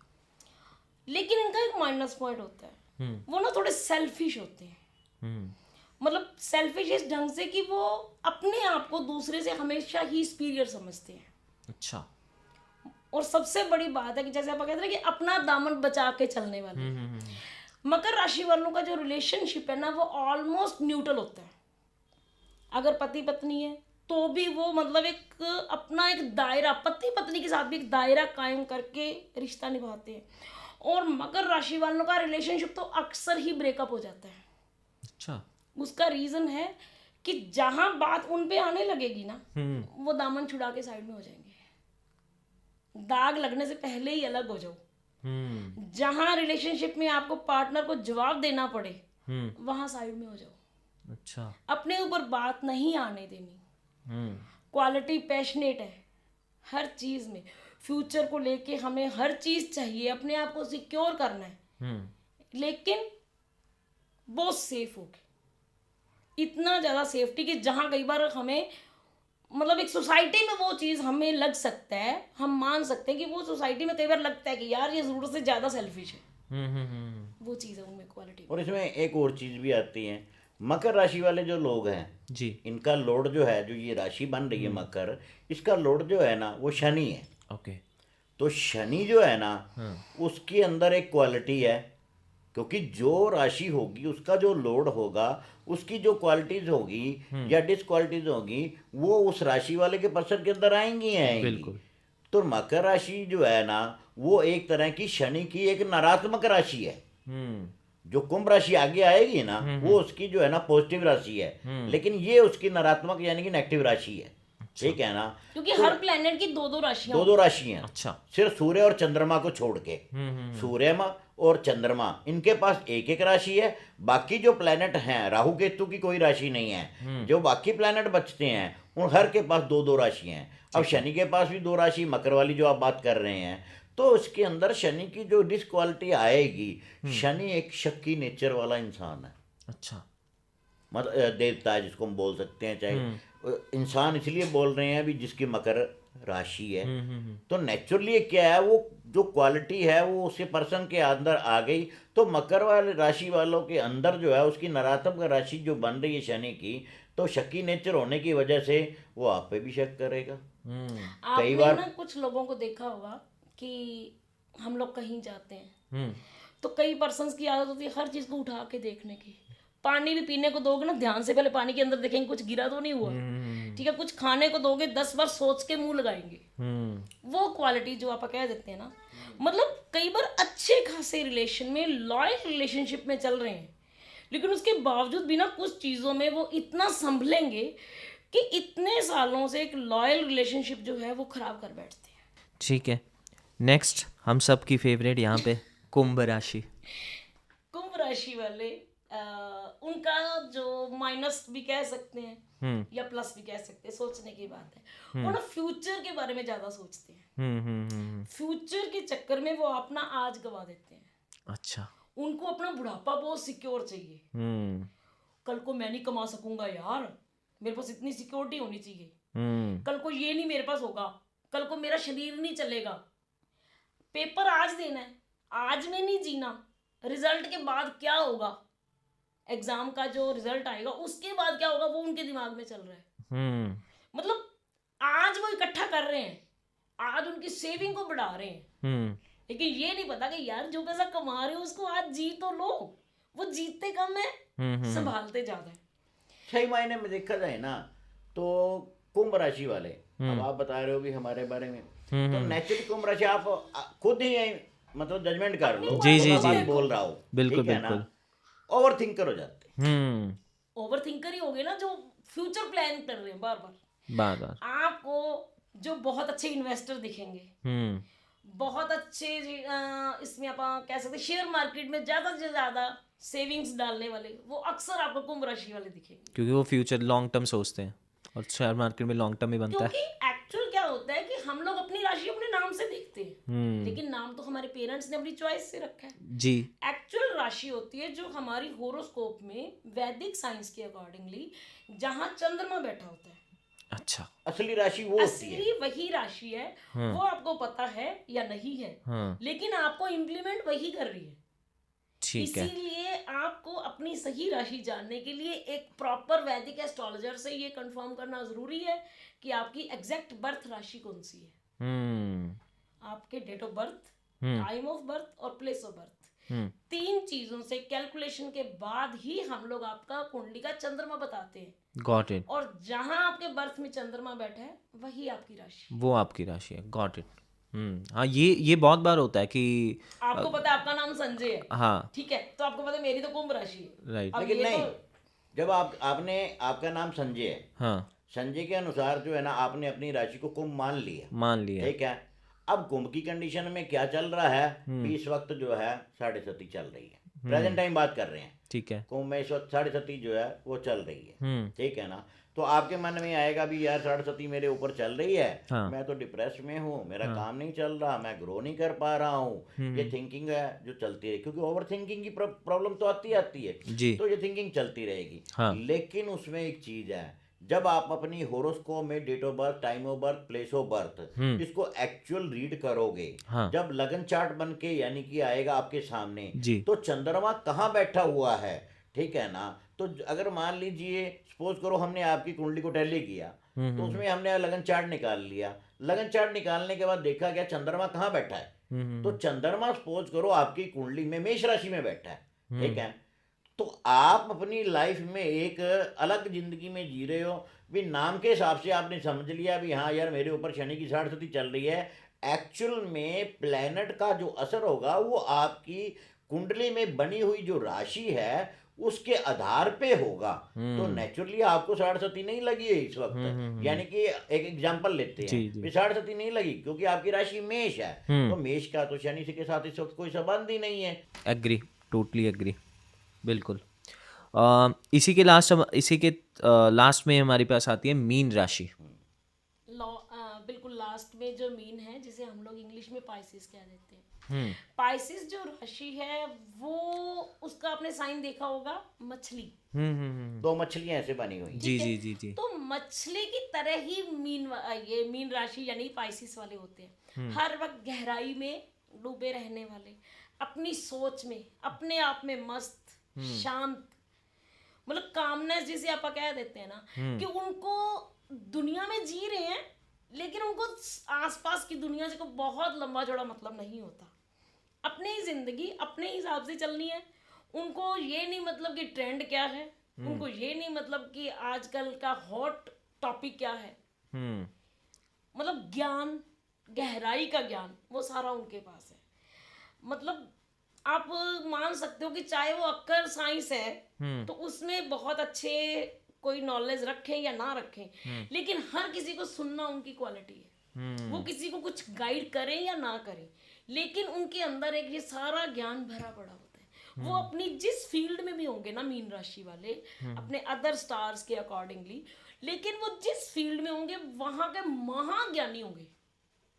लेकिन इनका एक माइनस पॉइंट होता है, वो ना थोड़े सेल्फिश होते हैं। मतलब सेल्फिश इस ढंग से कि वो अपने आप को दूसरे से हमेशा ही सुपीरियर समझते हैं। अच्छा। और सबसे बड़ी बात है कि जैसे आप कहते हैं कि अपना दामन बचा के चलने वाले। मकर राशि वालों का जो रिलेशनशिप है ना वो ऑलमोस्ट न्यूट्रल होता है। अगर पति पत्नी है तो भी वो मतलब एक अपना एक दायरा, पति पत्नी के साथ भी एक दायरा कायम करके रिश्ता निभाते हैं। और मकर राशि वालों का रिलेशनशिप तो अक्सर ही ब्रेकअप हो जाता है। अच्छा। उसका रीजन है कि जहां बात उन पे आने लगेगी ना वो दामन छुड़ा के साइड में हो जाएंगे। दाग लगने से पहले ही अलग हो जाओ। जहां रिलेशनशिप में आपको पार्टनर को जवाब देना पड़े वहां साइड में हो जाओ। अच्छा। अपने ऊपर बात नहीं आने देनी। क्वालिटी पैशनेट है हर चीज में। फ्यूचर को लेके हमें हर चीज चाहिए, अपने आप को सिक्योर करना है, लेकिन बहुत सेफ हो के, इतना ज्यादा सेफ्टी कि जहां कई बार हमें मतलब एक सोसाइटी में वो चीज हमें लग सकता है, हम मान सकते हैं कि वो सोसाइटी में कई बार लगता है कि यार ये जरूरत से ज्यादा सेल्फिश है। वो चीज है उनमें क्वालिटी। और इसमें एक और चीज भी आती है, मकर राशि वाले जो लोग हैं जी, इनका लॉर्ड जो है, जो ये राशि बन रही है मकर, इसका लॉर्ड जो है ना वो शनि है। ओके। तो शनि जो है ना उसके अंदर एक क्वालिटी है, क्योंकि जो राशि होगी उसका जो लॉर्ड होगा उसकी जो क्वालिटीज होगी या डिसक्वालिटीज होगी वो उस राशि वाले के पर्सन के अंदर आएंगी। बिल्कुल। तो मकर राशि जो है ना वो एक तरह की शनि की एक नकारात्मक राशि है। जो कुंभ राशि आगे आएगी ना वो उसकी जो है ना पॉजिटिव राशि है, लेकिन ये उसकी नकारात्मक यानी कि नेगेटिव राशि है। ठीक है ना। क्योंकि हर प्लेनेट की दो दो राशियां अच्छा। सिर्फ सूर्य और चंद्रमा को छोड़ के, सूर्य और चंद्रमा इनके पास एक एक राशि है। बाकी जो प्लेनेट हैं, राहु केतु की कोई राशि नहीं है। जो बाकी प्लेनेट बचते हैं उन हर के पास दो दो राशि हैं। अब शनि के पास भी दो राशि, मकर वाली जो आप बात कर रहे हैं, तो उसके अंदर शनि की जो डिसक्वालिटी आएगी, शनि एक शक्की नेचर वाला इंसान है। अच्छा। मतलब देवता है जिसको हम बोल सकते हैं, चाहे इंसान इसलिए बोल रहे हैं भी जिसकी मकर राशि है। तो नेचुरली क्या है, वो जो क्वालिटी है वो उसके पर्सन के अंदर आ गई। तो मकर वाले राशि वालों के अंदर जो है उसकी नकारात्मक राशि जो बन रही है शनि की, तो शक्की नेचर होने की वजह से वो आप पे भी शक करेगा। कई बार ना कुछ लोगों को देखा होगा कि हम लोग कहीं जाते हैं तो कई पर्सन्स की आदत होती है हर चीज को उठा के देखने की। पानी भी पीने को दोगे ना ध्यान से पहले पानी के अंदर देखेंगे कुछ गिरा तो नहीं हुआ। ठीक है, कुछ खाने को दोगे 10 बार सोच के मुंह लगाएंगे। वो क्वालिटी जो आप कह देते हैं ना, मतलब कई बार अच्छे खासे रिलेशन में, लॉयल रिलेशनशिप में चल रहे हैं, लेकिन उसके बावजूद भी ना कुछ चीज़ों में वो इतना संभलेंगे कि इतने सालों से एक लॉयल रिलेशनशिप जो है वो खराब कर बैठते हैं। ठीक है, नेक्स्ट हम सब की फेवरेट यहाँ पे कुंभ राशि। कुंभ राशि वाले उनका जो माइनस भी कह सकते हैं या प्लस भी कह सकते हैं, सोचने की बात है। वो ना फ्यूचर के बारे में ज्यादा सोचते हैं। फ्यूचर के चक्कर में वो अपना आज गवा देते हैं। अच्छा। उनको अपना बुढ़ापा बहुत सिक्योर चाहिए। कल को मैं नहीं कमा सकूंगा यार, मेरे पास इतनी सिक्योरिटी होनी चाहिए। कल को ये नहीं मेरे पास होगा, कल को मेरा शरीर नहीं चलेगा। पेपर आज देना है, आज में नहीं जीना, रिजल्ट के बाद क्या होगा एग्जाम का जो रिजल्ट आएगा उसके बाद क्या होगा वो उनके दिमाग में चल रहा है। हम्म मतलब आज वो इकट्ठा कर रहे हैं, आज उनकी सेविंग को बढ़ा रहे हैं, हम्म लेकिन ये नहीं पता कि यार जो पैसा कमा रहे हो उसको आज जी तो लो। वो जीतते कम है, संभालते ज्यादा है। सही मायने में देखा जाए ना तो कुंभ राशि वाले, अब आप बता रहे हो भी हमारे बारे में, तो नेचुरली कुंभ राशि आप खुद ही मतलब जजमेंट कर लो। जी, तो जी, मैं जी। बात बोल रहा हूँ, बिल्कुल, ठीक है ना, बिल्कुल। ओवर थिंकर हो जाते। ओवर थिंकर ही हो गए ना, जो फ्यूचर प्लान कर रहे हैं बार बार। बार बार। आपको जो बहुत अच्छे इन्वेस्टर दिखेंगे, बहुत अच्छे इसमें आप कह सकते शेयर मार्केट में ज्यादा से ज्यादा सेविंग्स डालने वाले, वो अक्सर आपको कुंभ राशि वाले दिखेंगे। क्योंकि वो फ्यूचर लॉन्ग टर्म सोचते हैं और शेयर मार्केट में लॉन्ग टर्म ही बनता है। क्योंकि एक्चुअल क्या होता है कि हम लोग अपनी राशि अपने नाम से देखते हैं, लेकिन नाम तो हमारे पेरेंट्स ने अपनी चॉइस से रखा है। जी। एक्चुअल राशि होती है जो हमारी होरोस्कोप में वैदिक साइंस के अकॉर्डिंगली जहां चंद्रमा बैठा होता है, अच्छा। असली राशि वो होती है, असली वही राशि है। वो आपको पता है या नहीं है, लेकिन आपको इम्प्लीमेंट वही कर रही है। ठीक है। इसीलिए आपको अपनी सही राशि जानने के लिए एक प्रॉपर वैदिक एस्ट्रोलॉजर से ये कंफर्म करना जरूरी है कि आपकी एग्जैक्ट बर्थ राशि कौन सी है। आपके date of birth, time of birth और प्लेस ऑफ बर्थ, 3 चीजों से कैलकुलेशन के बाद ही हम लोग आपका कुंडली का चंद्रमा बताते हैं। Got it. और जहां आपके बर्थ में चंद्रमा बैठा है वही आपकी राशि, वो आपकी राशि है। Got it. हाँ, ये बहुत बार होता है कि आपको पता है आपका नाम संजय है, हाँ, ठीक है, तो आपको पता है मेरी तो कुंभ राशि है। राइट। अब लेकिन ये नहीं, तो जब आपने आपका नाम संजय है, हाँ, संजय के अनुसार जो है ना आपने अपनी राशि को कुंभ मान लिया, मान लिया। ठीक है। अब कुंभ की कंडीशन में क्या चल रहा है कि इस वक्त जो है 7.5 चल रही है, प्रेजेंट टाइम बात कर रहे हैं, ठीक है। कुंभ में इस वक्त 7.5 जो है वो चल रही है, ठीक है ना। तो आपके मन में आएगा भी यार 7.5 मेरे ऊपर चल रही है, हाँ। मैं तो डिप्रेस में हूँ, मेरा काम नहीं चल रहा, मैं ग्रो नहीं कर पा रहा हूँ। ये थिंकिंग है जो चलती है, क्योंकि ओवर थिंकिंग की प्रॉब्लम तो आती है जी। तो ये थिंकिंग चलती रहेगी। हाँ। लेकिन उसमें एक चीज है, जब आप अपनी होरोस्कोप में date of birth, time of birth, place of birth इसको एक्चुअल रीड करोगे, हाँ। जब लगन चार्ट बन के यानी कि आएगा आपके सामने, जी। तो चंद्रमा कहाँ बैठा हुआ है, ठीक है ना। तो अगर मान लीजिए सपोज करो हमने आपकी कुंडली को टैली किया, तो उसमें हमने लगन चार्ट निकाल लिया, लगन चार्ट निकालने के बाद देखा गया चंद्रमा कहाँ बैठा है, तो चंद्रमा सपोज करो आपकी कुंडली में मेष राशि में बैठा है, ठीक है। तो आप अपनी लाइफ में एक अलग जिंदगी में जी रहे हो भी, नाम के हिसाब से आपने समझ लिया भी हाँ यार मेरे ऊपर शनि की 7.5 चल रही है। एक्चुअल में प्लेनेट का जो असर होगा वो आपकी कुंडली में बनी हुई जो राशि है उसके आधार पे होगा। तो नेचुरली आपको 7.5 नहीं लगी है इस वक्त, यानी कि एक एग्जांपल लेते जी, हैं जी। भी 7.5 नहीं लगी क्योंकि आपकी राशि मेष है, तो मेष का तो शनि के साथ इस वक्त कोई संबंध ही नहीं है। एग्री, टोटली एग्री, बिल्कुल। इसी के लास्ट में हमारे पास आती है मीन राशि। बिल्कुल लास्ट में जो मीन है, जिसे हम लोग इंग्लिश में पाइसिस कह देते हैं। पाइसिस जो राशि है वो, उसका आपने साइन देखा होगा मछली, 2 मछलियां ऐसे बनी हुई। जी जी जी जी। तो मछली की तरह ही ये मीन राशि यानी पाइसिस वाले होते हैं। हर वक्त गहराई में डूबे रहने वाले, अपनी सोच में, अपने आप में मस्त, शांत, मतलब कामनेस जिसे आप कह देते हैं ना, कि उनको दुनिया में जी रहे हैं लेकिन उनको आसपास की दुनिया से कोई बहुत लंबा चौड़ा मतलब नहीं होता। अपनी ही जिंदगी अपने हिसाब से चलनी है। उनको ये नहीं मतलब कि ट्रेंड क्या है, उनको ये नहीं मतलब कि आजकल का हॉट टॉपिक क्या है, मतलब ज्ञान, गहराई का ज्ञान वो सारा उनके पास है। मतलब आप मान सकते हो कि चाहे वो अक्कर साइंस है तो उसमें बहुत अच्छे कोई नॉलेज रखें या ना रखें, लेकिन हर किसी को सुनना उनकी क्वालिटी है। वो किसी को कुछ गाइड करें या ना करें, लेकिन उनके अंदर एक ये सारा ज्ञान भरा पड़ा होता है। वो अपनी जिस फील्ड में भी होंगे ना मीन राशि वाले, अपने अदर स्टार्स के अकॉर्डिंगली, लेकिन वो जिस फील्ड में होंगे वहां के महाज्ञानी होंगे,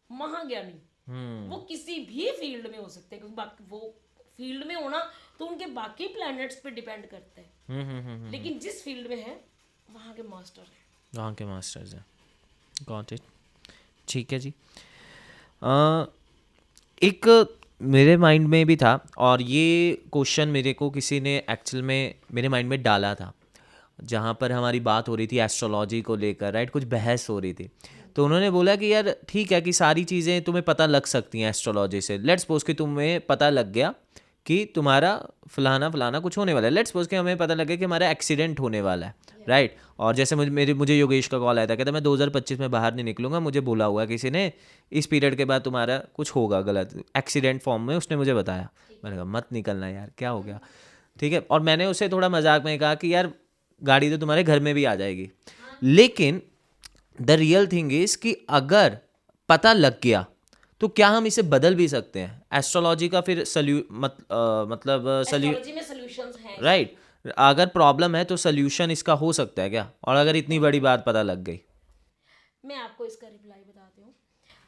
महाज्ञानी। वो किसी भी फील्ड में हो सकते हैं, क्योंकि वो फील्ड में होना तो उनके बाकी प्लैनेट्स पे डिपेंड करता है, लेकिन जिस फील्ड में है वहाँ के मास्टर हैं, वहाँ के मास्टर्स हैं। Got it. ठीक है जी। एक मेरे माइंड में भी था, और ये क्वेश्चन मेरे को किसी ने एक्चुअल में मेरे माइंड में डाला था, जहाँ पर हमारी बात हो रही थी एस्ट्रोलॉजी को लेकर, राइट, कुछ बहस हो रही थी। तो उन्होंने बोला कि यार ठीक है कि सारी चीज़ें तुम्हें पता लग सकती हैं एस्ट्रोलॉजी से। लेट्स सपोज कि तुम्हें पता लग गया कि तुम्हारा फलाना फलाना कुछ होने वाला है। लेट्स सपोज कि हमें पता लगे कि हमारा एक्सीडेंट होने वाला है, राइट। और जैसे मुझे योगेश का कॉल आया था, कहता मैं 2025 में बाहर नहीं निकलूंगा, मुझे बोला हुआ है किसी ने इस पीरियड के बाद तुम्हारा कुछ होगा गलत, एक्सीडेंट फॉर्म में उसने मुझे बताया। मैंने कहा मत निकलना यार, क्या हो गया, ठीक है। और मैंने उससे थोड़ा मजाक में कहा कि यार गाड़ी तो तुम्हारे घर में भी आ जाएगी, लेकिन द रियल थिंग इज कि अगर पता लग गया तो क्या हम इसे बदल भी सकते हैं? एस्ट्रोलॉजी का फिर मतलब एस्ट्रोलॉजी में सॉल्यूशंस हैं। राइट, अगर प्रॉब्लम है तो सोल्यूशन इसका हो सकता है क्या? और अगर इतनी बड़ी बात पता लग गई? मैं आपको इसका रिप्लाई बताती हूँ।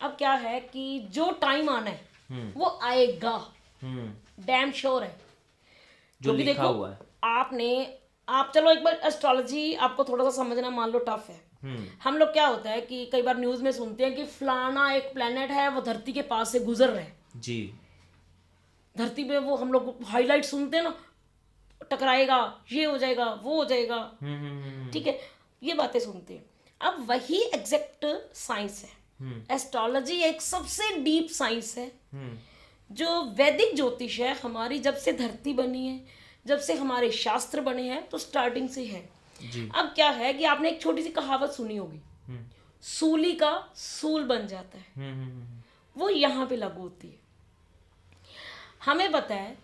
अब क्या है कि जो टाइम आना है वो आएगा, डैम श्योर है। जो क्योंकि लिखा देखो, हुआ है। आप चलो एक बार एस्ट्रोलॉजी आपको थोड़ा सा समझना मान लो टफ है। हम लोग क्या होता है कि कई बार न्यूज में सुनते हैं कि फलाना एक प्लेनेट है वो धरती के पास से गुजर रहा है, जी, धरती पे वो हम लोग हाईलाइट सुनते हैं ना, टकराएगा, ये हो जाएगा, वो हो जाएगा, ठीक है, ये बातें सुनते हैं। अब वही एग्जैक्ट साइंस है। एस्ट्रोलॉजी एक सबसे डीप साइंस है। जो वैदिक ज्योतिष है हमारी, जब से धरती बनी है, जब से हमारे शास्त्र बने हैं, तो स्टार्टिंग से है। अब क्या है कि आपने एक छोटी सी कहावत सुनी होगी, सूली का सूल बन जाता है, वो यहाँ पे लागू होती है। हमें पता है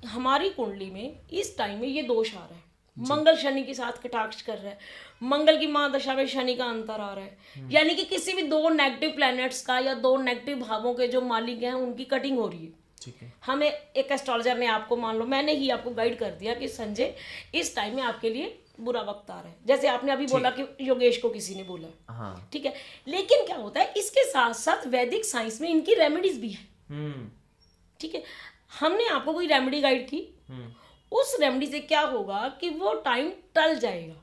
हमारी कुंडली में इस टाइम में ये दोष आ रहा है, मंगल शनि के साथ कटाक्ष कर रहा है, मंगल की महादशा में शनि का अंतर आ रहा है, यानी कि किसी भी दो नेगेटिव प्लैनेट्स का या दो नेगेटिव भावों के जो मालिक हैं उनकी कटिंग हो रही है। ठीक है। हमें एक एस्ट्रोलॉजर ने आपको, मान लो मैंने ही आपको गाइड कर दिया कि संजय इस टाइम में आपके लिए बुरा वक्त आ रहा है, जैसे आपने अभी बोला कि योगेश को किसी ने बोला, हाँ, ठीक है। लेकिन क्या होता है, इसके साथ साथ वैदिक साइंस में इनकी रेमेडीज भी है, ठीक है। हमने आपको कोई रेमेडी गाइड की, उस रेमेडी से क्या होगा कि वो टाइम टल जाएगा,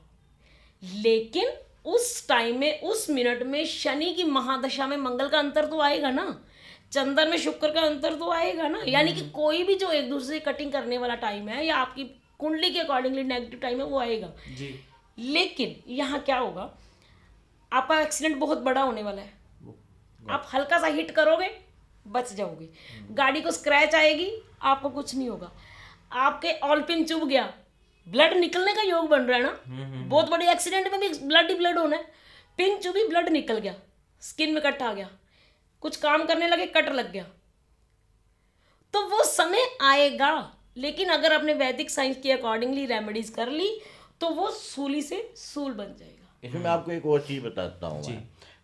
लेकिन उस टाइम में, उस मिनट में शनि की महादशा में मंगल का अंतर तो आएगा ना, चंद्र में शुक्र का अंतर तो आएगा ना, यानी कि कोई भी जो एक दूसरे से कटिंग करने वाला टाइम है या आपकी कुंडली के अकॉर्डिंगली नेगेटिव टाइम है वो आएगा जी। लेकिन यहाँ क्या होगा, आपका एक्सीडेंट बहुत बड़ा होने वाला है, आप हल्का सा हिट करोगे बच जाओगे, गाड़ी को स्क्रैच आएगी, आपको कुछ नहीं होगा। आपके ऑल पिन चुभ गया, ब्लड निकलने का योग बन रहा है ना, बहुत बड़े एक्सीडेंट में भी ब्लड ही ब्लड होना है, पिन चुभी ब्लड निकल गया, स्किन में कट आ गया, कुछ काम करने लगे कट लग गया, तो वो समय आएगा। लेकिन अगर आपने वैदिक साइंस के अकॉर्डिंगली रेमेडीज कर ली तो वो सूली से सूल बन जाएगा। इसमें मैं आपको एक और चीज़ बताता हूँ।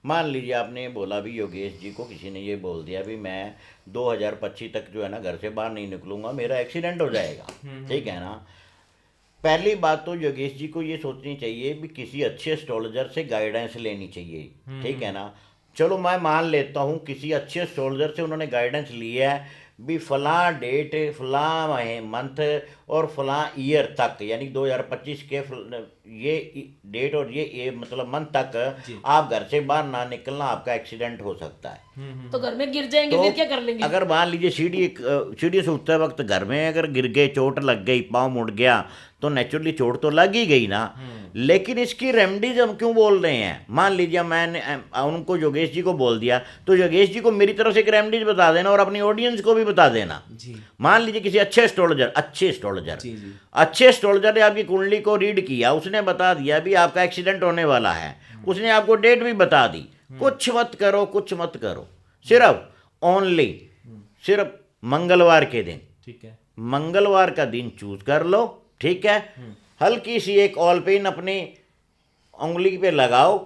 मान लीजिए आपने बोला भी, योगेश जी को किसी ने ये बोल दिया भी मैं 2025 तक जो है ना घर से बाहर नहीं निकलूंगा, मेरा एक्सीडेंट हो जाएगा, ठीक है ना। पहली बात तो योगेश जी को ये सोचनी चाहिए भी किसी अच्छे एस्ट्रोलॉजर से गाइडेंस लेनी चाहिए, ठीक है ना। चलो मैं मान लेता हूँ किसी अच्छे एस्ट्रोलॉजर से उन्होंने गाइडेंस लिया है भी फलां डेट, फलां मंथ और फलां ईयर तक, यानी 2025 के ये डेट और ये मतलब मंथ तक आप घर से बाहर ना निकलना, आपका एक्सीडेंट हो सकता है। तो घर में गिर जाएंगे तो फिर क्या कर लेंगे? अगर मान लीजिए सीढ़ी से उठते वक्त घर में अगर गिर गए, चोट लग गई, पाँव मुड़ गया, तो नेचुरली चोट तो लग ही गई ना। लेकिन इसकी रेमेडीज हम क्यों बोल रहे हैं? मान लीजिए मैंने उनको योगेश जी को बोल दिया, तो योगेश जी को मेरी तरफ से एक रेमेडीज बता देना और अपनी ऑडियंस को भी बता देना। मान लीजिए किसी अच्छे एस्ट्रोलॉजर ने आपकी कुंडली को रीड किया, उसने बता दिया भी आपका एक्सीडेंट होने वाला है, उसने आपको डेट भी बता दी, कुछ मत करो, सिर्फ मंगलवार के दिन, ठीक है, मंगलवार का दिन चूज कर लो, ठीक है। हल्की सी एक ऑल पेन अपनी उंगली पे लगाओ,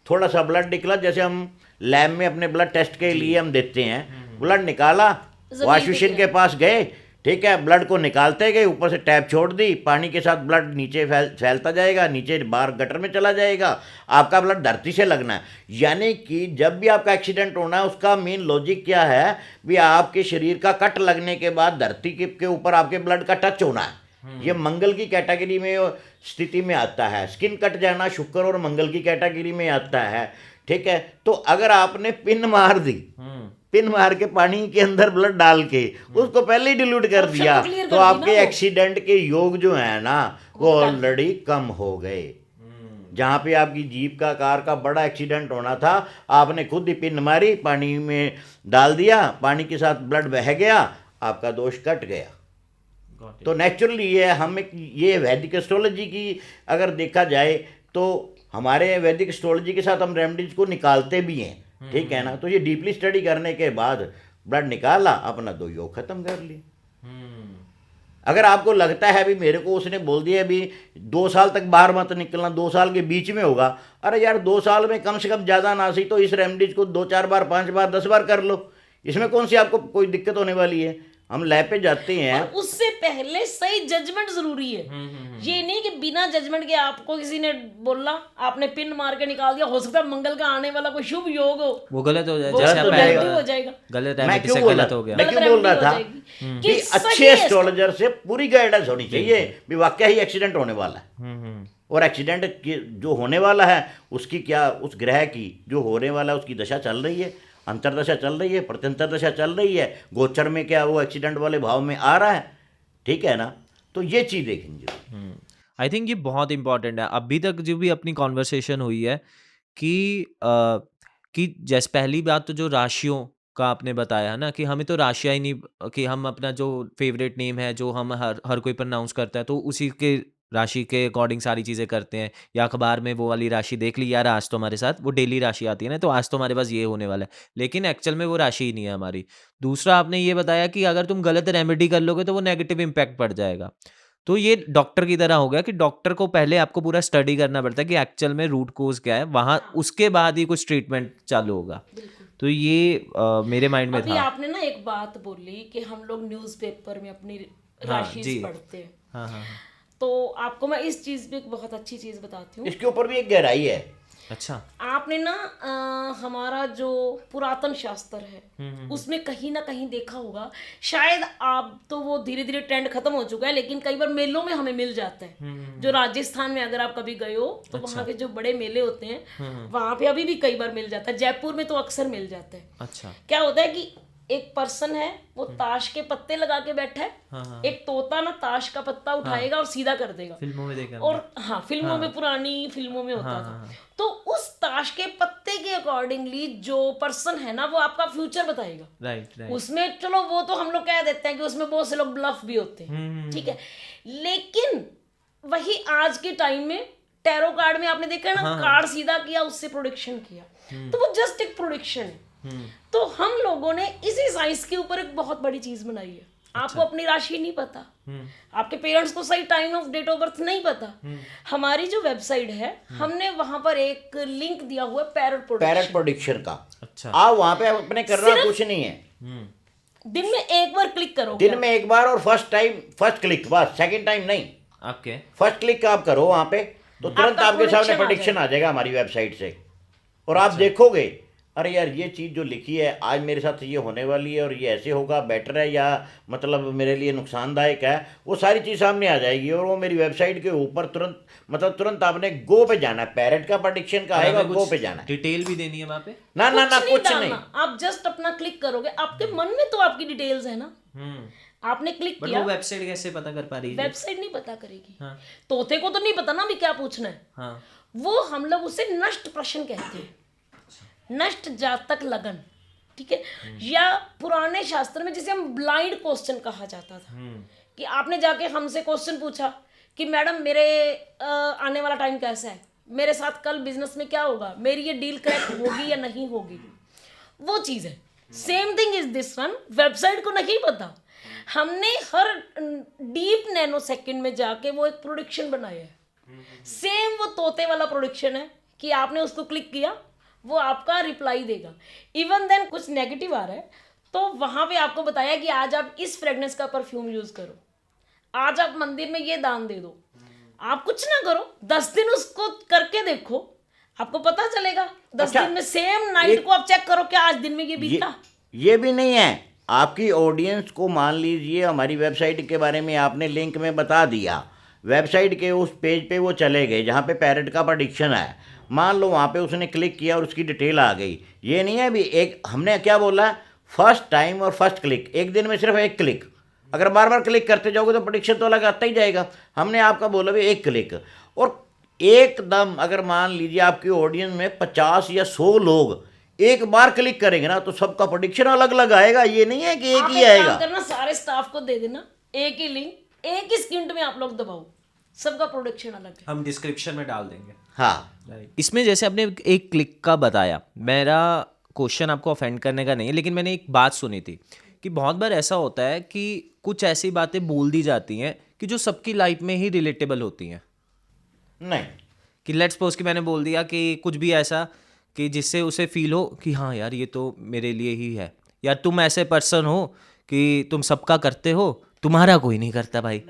थोड़ा सा ब्लड निकला, जैसे हम लैब में अपने ब्लड टेस्ट के लिए हम देते हैं, ब्लड निकाला, वॉश बेसिन के पास गए, ठीक है, ब्लड को निकालते गए, ऊपर से टैप छोड़ दी, पानी के साथ ब्लड नीचे फैलता जाएगा, नीचे बाहर गटर में चला जाएगा, आपका ब्लड धरती से लगना है। यानी कि जब भी आपका एक्सीडेंट होना है, उसका मेन लॉजिक क्या है भी आपके शरीर का कट लगने के बाद धरती के ऊपर आपके ब्लड का टच होना है। ये मंगल की कैटेगरी में स्थिति में आता है, स्किन कट जाना शुक्र और मंगल की कैटेगरी में आता है, ठीक है। तो अगर आपने पिन मार दी, पिन मार के पानी के अंदर ब्लड डाल के उसको पहले ही डिल्यूट कर Option दिया, तो clear तो कर दी आपके ना वो। एक्सीडेंट के योग जो है ना वो ऑलरेडी कम हो गए। जहाँ पे आपकी जीप का, कार का बड़ा एक्सीडेंट होना था, आपने खुद ही पिन मारी, पानी में डाल दिया, पानी के साथ ब्लड बह गया, आपका दोष कट गया। तो नेचुरली ये वैदिक एस्ट्रोलॉजी की अगर देखा जाए तो हमारे वैदिक एस्ट्रोलॉजी के साथ हम रेमेडीज को निकालते भी हैं, ठीक है ना। तो ये डीपली स्टडी करने के बाद ब्लड निकाला, अपना 2 योग खत्म कर लिए। अगर आपको लगता है भी मेरे को उसने बोल दिया भी 2 साल तक बाहर मत निकलना, 2 साल के बीच में होगा, अरे यार 2 साल में कम से कम ज़्यादा ना सही तो इस रेमेडीज को 2-4 बार, 5 बार, 10 बार कर लो, इसमें कौन सी आपको कोई दिक्कत होने वाली है। हम लैब पे जाते हैं, और उससे पहले सही जजमेंट जरूरी है। ये नहीं कि बिना जजमेंट के आपको किसी ने बोला, आपने पिन मार के निकाल दिया, हो सकता है मंगल का आने वाला कोई शुभ योग हो, वो गलत हो जाए, वो जैसे तो पहले गलती हो जाएगा। गलत मैं रेमेडी क्यों से बोल गलत रहा हो गया। मैं गलत क्यों बोल रहा रेमेडी हो था जाएगी। कि कि अच्छे सही है एस्ट्रोलॉजर से पूरी गाइडेंस होनी चाहिए भी वाकई ही एक्सीडेंट होने वाला है, और एक्सीडेंट जो होने वाला है उसकी क्या, उस ग्रह की जो होने वाला है उसकी दशा चल रही है, अंतरदशा चल रही है, प्रत्यंतर दशा चल रही है, गोचर में क्या वो एक्सीडेंट वाले भाव में आ रहा है, ठीक है ना। तो ये चीज़ देखेंगे। आई थिंक ये बहुत इंपॉर्टेंट है। अभी तक जो भी अपनी कॉन्वर्सेशन हुई है कि जैसे पहली बात तो जो राशियों का आपने बताया ना कि हमें तो राशियाँ ही नहीं, कि हम अपना जो फेवरेट नेम है जो हम हर कोई प्रोनाउंस करता है तो उसी के राशि के अकॉर्डिंग सारी चीज़ें करते हैं, या अखबार में वो वाली राशि देख ली, यार आज तो हमारे साथ वो डेली राशि आती है ना, तो आज तो हमारे पास ये होने वाला है, लेकिन एक्चुअल में वो राशि ही नहीं है हमारी। दूसरा आपने ये बताया कि अगर तुम गलत रेमेडी कर लोगे तो वो नेगेटिव इम्पैक्ट पड़ जाएगा। तो ये डॉक्टर की तरह हो गया कि डॉक्टर को पहले आपको पूरा स्टडी करना पड़ता है कि एक्चुअल में रूट कोज क्या है, वहाँ उसके बाद ही कुछ ट्रीटमेंट चालू होगा। तो ये मेरे माइंड में अभी था। आपने ना एक बात बोली कि हम लोग न्यूज़पेपर में अपनी राशि जी। पढ़ते हैं, हाँ हाँ हाँ। तो आपको मैं इस चीज़ पे एक बहुत अच्छी चीज़ बताती हूँ। इसके ऊपर भी एक गहराई है। अच्छा। आपने ना हमारा जो पुरातन शास्त्र है उसमें कहीं ना कहीं देखा होगा, शायद आप तो वो धीरे धीरे ट्रेंड खत्म हो चुका है, लेकिन कई बार मेलों में हमें मिल जाता है। जो राजस्थान में अगर आप कभी गए हो तो वहाँ के जो बड़े मेले होते हैं वहाँ पे अभी भी कई बार मिल जाता है। जयपुर में तो अक्सर मिल जाता है। अच्छा। क्या होता है कि एक पर्सन है, वो ताश के पत्ते लगा के बैठा है, एक तोता ना ताश का पत्ता उठाएगा और सीधा कर देगा। फिल्मों में देखा और हाँ, फिल्मों में, पुरानी फिल्मों में होता था। तो उस ताश के पत्ते के अकॉर्डिंगली जो पर्सन है ना वो आपका फ्यूचर बताएगा। Right right. उसमें चलो वो तो हम लोग कह देते हैं कि उसमें बहुत से लोग ब्लफ भी होते हैं, ठीक है, लेकिन वही आज के टाइम में टैरो कार्ड में आपने देखा ना, कार्ड सीधा किया उससे प्रोडिक्शन किया, तो वो जस्ट एक प्रोडिक्शन है। तो हम लोगों ने इसी साइंस के ऊपर एक बहुत बड़ी चीज बनाई है। आपको अपनी राशि नहीं पता, आपके पेरेंट्स को सही time of date of birth नहीं पता, हमारी जो वेबसाइट है हमने वहां पर एक लिंक दिया हुआ है पैरेट प्रोडिक्शन का। अच्छा। आप वहां पे अपने करना कुछ नहीं है, दिन में एक बार क्लिक करोगे, दिन में एक बार, और फर्स्ट क्लिक बस, सेकंड टाइम नहीं। ओके। फर्स्ट क्लिक आप करो वहां पे तो तुरंत आपका आपके सामने prediction आ प्रेडिक्शन आ जाएगा हमारी वेबसाइट से, और आप देखोगे अरे यार ये चीज़ जो लिखी है आज मेरे साथ ये होने वाली है और ये ऐसे होगा, बेटर है या मतलब मेरे लिए नुकसानदायक है, वो सारी चीज़ सामने आ जाएगी। और वो मेरी वेबसाइट के ऊपर तुरंत आपने गो पे जाना है, पैरेट का प्रेडिक्शन का आएगा, गो पे जाना है। डिटेल भी देनी है वहाँ पे? ना कुछ नहीं, आप जस्ट अपना क्लिक करोगे, आपके मन में तो आपकी डिटेल्स है ना, आपने क्लिक बट किया। वो वेबसाइट कैसे पता कर पा रही है? वेबसाइट नहीं पता करेगी। हाँ। तोते को तो नहीं पता ना भी क्या पूछना है। हाँ। वो हम लोग उसे नष्ट प्रश्न कहते हैं, नष्ट जातक लगन, ठीक है, या पुराने शास्त्र में जिसे हम ब्लाइंड क्वेश्चन कहा जाता था, कि आपने जाके हमसे क्वेश्चन पूछा कि मैडम मेरे आने वाला टाइम कैसा है, मेरे साथ कल बिजनेस में क्या होगा, मेरी ये डील क्रैक होगी या नहीं होगी, वो चीज़ है। Same thing is this one, website को नहीं पता, हमने हर डीप नैनो सेकंड में जाके वो एक प्रोडिक्शन बनाया है। सेम वो तोते वाला प्रोडिक्शन है कि आपने उसको क्लिक किया, वो आपका रिप्लाई देगा। इवन देन कुछ नेगेटिव आ रहा है तो वहां पे आपको बताया कि आज आप इस फ्रेगनेंस का परफ्यूम यूज करो, आज आप मंदिर में ये दान दे दो। आप कुछ ना करो, 10 दिन उसको करके देखो, आपको पता चलेगा। 10 दिन में सेम नाइट को आप चेक करो क्या आज दिन में ये बीता। ये भी नहीं है, आपकी ऑडियंस को मान लीजिए हमारी वेबसाइट के बारे में आपने लिंक में बता दिया, वेबसाइट के उस पेज पे वो चले गए जहाँ पे पैरेट का प्रेडिक्शन है, मान लो वहाँ पे उसने क्लिक किया और उसकी डिटेल आ गई। ये नहीं है भी एक हमने क्या बोला, फर्स्ट टाइम और फर्स्ट क्लिक, एक दिन में सिर्फ एक क्लिक, अगर बार बार क्लिक करते जाओगे तो प्रेडिक्शन तो अलग आता ही जाएगा। हमने आपका बोला भी एक क्लिक, और एकदम अगर मान लीजिए आपकी ऑडियंस में 50 या 100 लोग एक बार क्लिक करेंगे ना, तो सबका प्रेडिक्शन अलग अलग आएगा। ये नहीं है कि एक आप ही एक आएगा। काम करना, सारे स्टाफ को दे देना एक ही लिंक, एक ही सेकंड में आप लोग दबाओ, सबका प्रोडक्शन अलग है। हम डिस्क्रिप्शन में डाल देंगे। हाँ, इसमें जैसे आपने एक क्लिक का बताया, मेरा क्वेश्चन आपको ऑफेंड करने का नहीं है, लेकिन मैंने एक बात सुनी थी कि बहुत बार ऐसा होता है कि कुछ ऐसी बातें बोल दी जाती हैं कि जो सबकी लाइफ में ही रिलेटेबल होती हैं। नहीं, कि लेट्स सपोज कि मैंने बोल दिया कि कुछ भी ऐसा कि जिससे उसे फील हो कि हाँ यार ये तो मेरे लिए ही है, या तुम ऐसे पर्सन हो कि तुम सबका करते हो, तुम्हारा कोई नहीं करता भाई।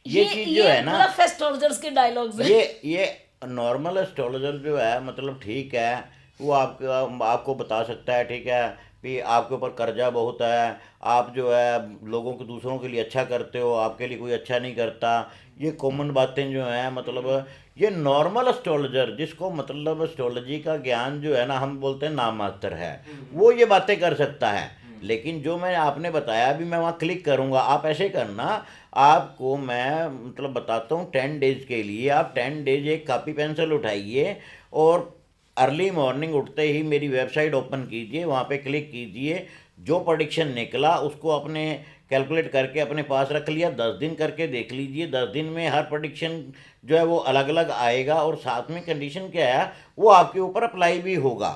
ये चीज जो है ना, मतलब एस्ट्रोलॉजर्स के डायलॉग्स हैं। ये नॉर्मल एस्ट्रोलॉजर जो है, मतलब ठीक है, वो आपको बता सकता है, ठीक है भी आपके ऊपर कर्जा बहुत है, आप जो है लोगों को दूसरों के लिए अच्छा करते हो, आपके लिए कोई अच्छा नहीं करता, ये कॉमन बातें जो हैं, मतलब ये नॉर्मल एस्ट्रोलॉजर जिसको मतलब एस्ट्रोलॉजी का ज्ञान जो है ना, हम बोलते हैं नाम मात्र है, वो ये बातें कर सकता है। लेकिन जो मैं आपने बताया अभी, मैं वहाँ क्लिक करूँगा, आप ऐसे करना, आपको मैं मतलब बताता हूँ 10 डेज के लिए, आप 10 डेज एक कॉपी पेंसिल उठाइए और अर्ली मॉर्निंग उठते ही मेरी वेबसाइट ओपन कीजिए, वहाँ पे क्लिक कीजिए, जो प्रेडिक्शन निकला उसको अपने कैलकुलेट करके अपने पास रख लिया, 10 दिन करके देख लीजिए, 10 दिन में हर प्रेडिक्शन जो है वो अलग अलग आएगा, और साथ में कंडीशन क्या है वो आपके ऊपर अप्लाई भी होगा,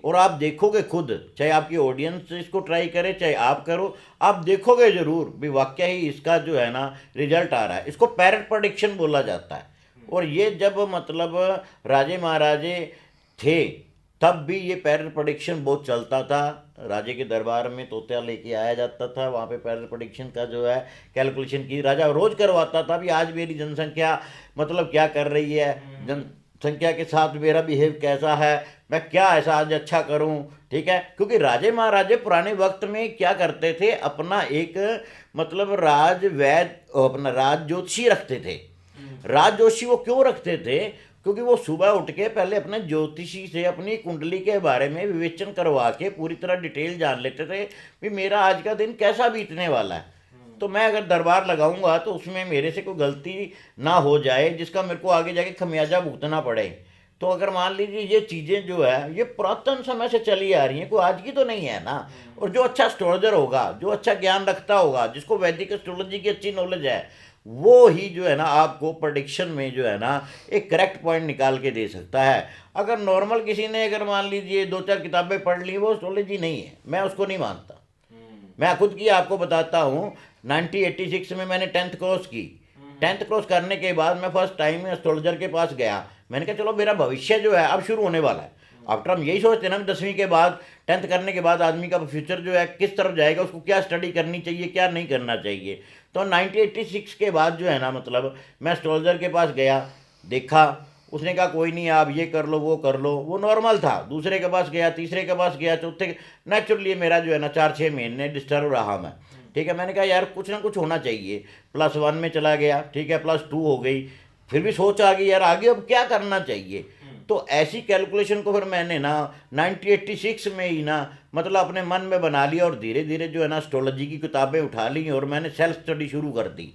और आप देखोगे खुद, चाहे आपकी ऑडियंस इसको ट्राई करे चाहे आप करो, आप देखोगे ज़रूर भी वाकई ही इसका जो है ना रिजल्ट आ रहा है। इसको पैरेट प्रेडिक्शन बोला जाता है। और ये जब मतलब राजे महाराजे थे तब भी ये पैरेट प्रेडिक्शन बहुत चलता था। राजे के दरबार में तोता लेके आया जाता था, वहाँ पे पैरेट प्रेडिक्शन का जो है कैलकुलेशन की राजा रोज करवाता था भी आज मेरी जनसंख्या मतलब क्या कर रही है, जनसंख्या के साथ मेरा बिहेव कैसा है, मैं क्या ऐसा आज अच्छा करूं, ठीक है। क्योंकि राजे महाराजे पुराने वक्त में क्या करते थे, अपना एक मतलब राज वैद्य, अपना राज ज्योतिषी रखते थे। राज ज्योतिषी वो क्यों रखते थे, क्योंकि वो सुबह उठ के पहले अपने ज्योतिषी से अपनी कुंडली के बारे में विवेचन करवा के पूरी तरह डिटेल जान लेते थे भी मेरा आज का दिन कैसा बीतने वाला है, तो मैं अगर दरबार लगाऊंगा तो उसमें मेरे से कोई गलती ना हो जाए जिसका मेरे को आगे जाके खमियाजा भुगतना पड़े। तो अगर मान लीजिए ये चीज़ें जो है ये पुरातन समय से चली आ रही हैं, कोई आज की तो नहीं है ना। और जो अच्छा एस्ट्रोलॉजर होगा, जो अच्छा ज्ञान रखता होगा, जिसको वैदिक एस्ट्रोलॉजी की अच्छी नॉलेज है, वो ही जो है ना आपको प्रेडिक्शन में जो है ना एक करेक्ट पॉइंट निकाल के दे सकता है। अगर नॉर्मल किसी ने अगर मान लीजिए 2-4 किताबें पढ़ ली, वो एस्ट्रोलॉजी नहीं है, मैं उसको नहीं मानता। मैं खुद की आपको बताता हूँ, 1986 में मैंने 10th क्रॉस की। 10th क्रॉस करने के बाद मैं फर्स्ट टाइम एस्ट्रोलॉजर के पास गया। मैंने कहा चलो मेरा भविष्य जो है अब शुरू होने वाला है। आफ्टर हम यही सोचते हैं ना 10वीं के बाद, 10th करने के बाद आदमी का फ्यूचर जो है किस तरफ जाएगा, उसको क्या स्टडी करनी चाहिए, क्या नहीं करना चाहिए। तो 1986 के बाद जो है ना मतलब मैं एस्ट्रोलॉजर के पास गया, देखा, उसने कहा कोई नहीं आप ये कर लो वो कर लो, वो नॉर्मल था। दूसरे के पास गया, तीसरे के पास गया, चौथे, नेचुरली मेरा जो है ना 4-6 महीने डिस्टर्ब रहा मैं, ठीक है। मैंने कहा यार कुछ ना कुछ होना चाहिए। +1 में चला गया, ठीक है, +2 हो गई, फिर भी सोच आ गई यार आगे अब क्या करना चाहिए। तो ऐसी कैलकुलेशन को फिर मैंने ना 1986 में ही ना मतलब अपने मन में बना लिया, और धीरे धीरे जो है ना एस्ट्रोलॉजी की किताबें उठा ली और मैंने सेल्फ स्टडी शुरू कर दी।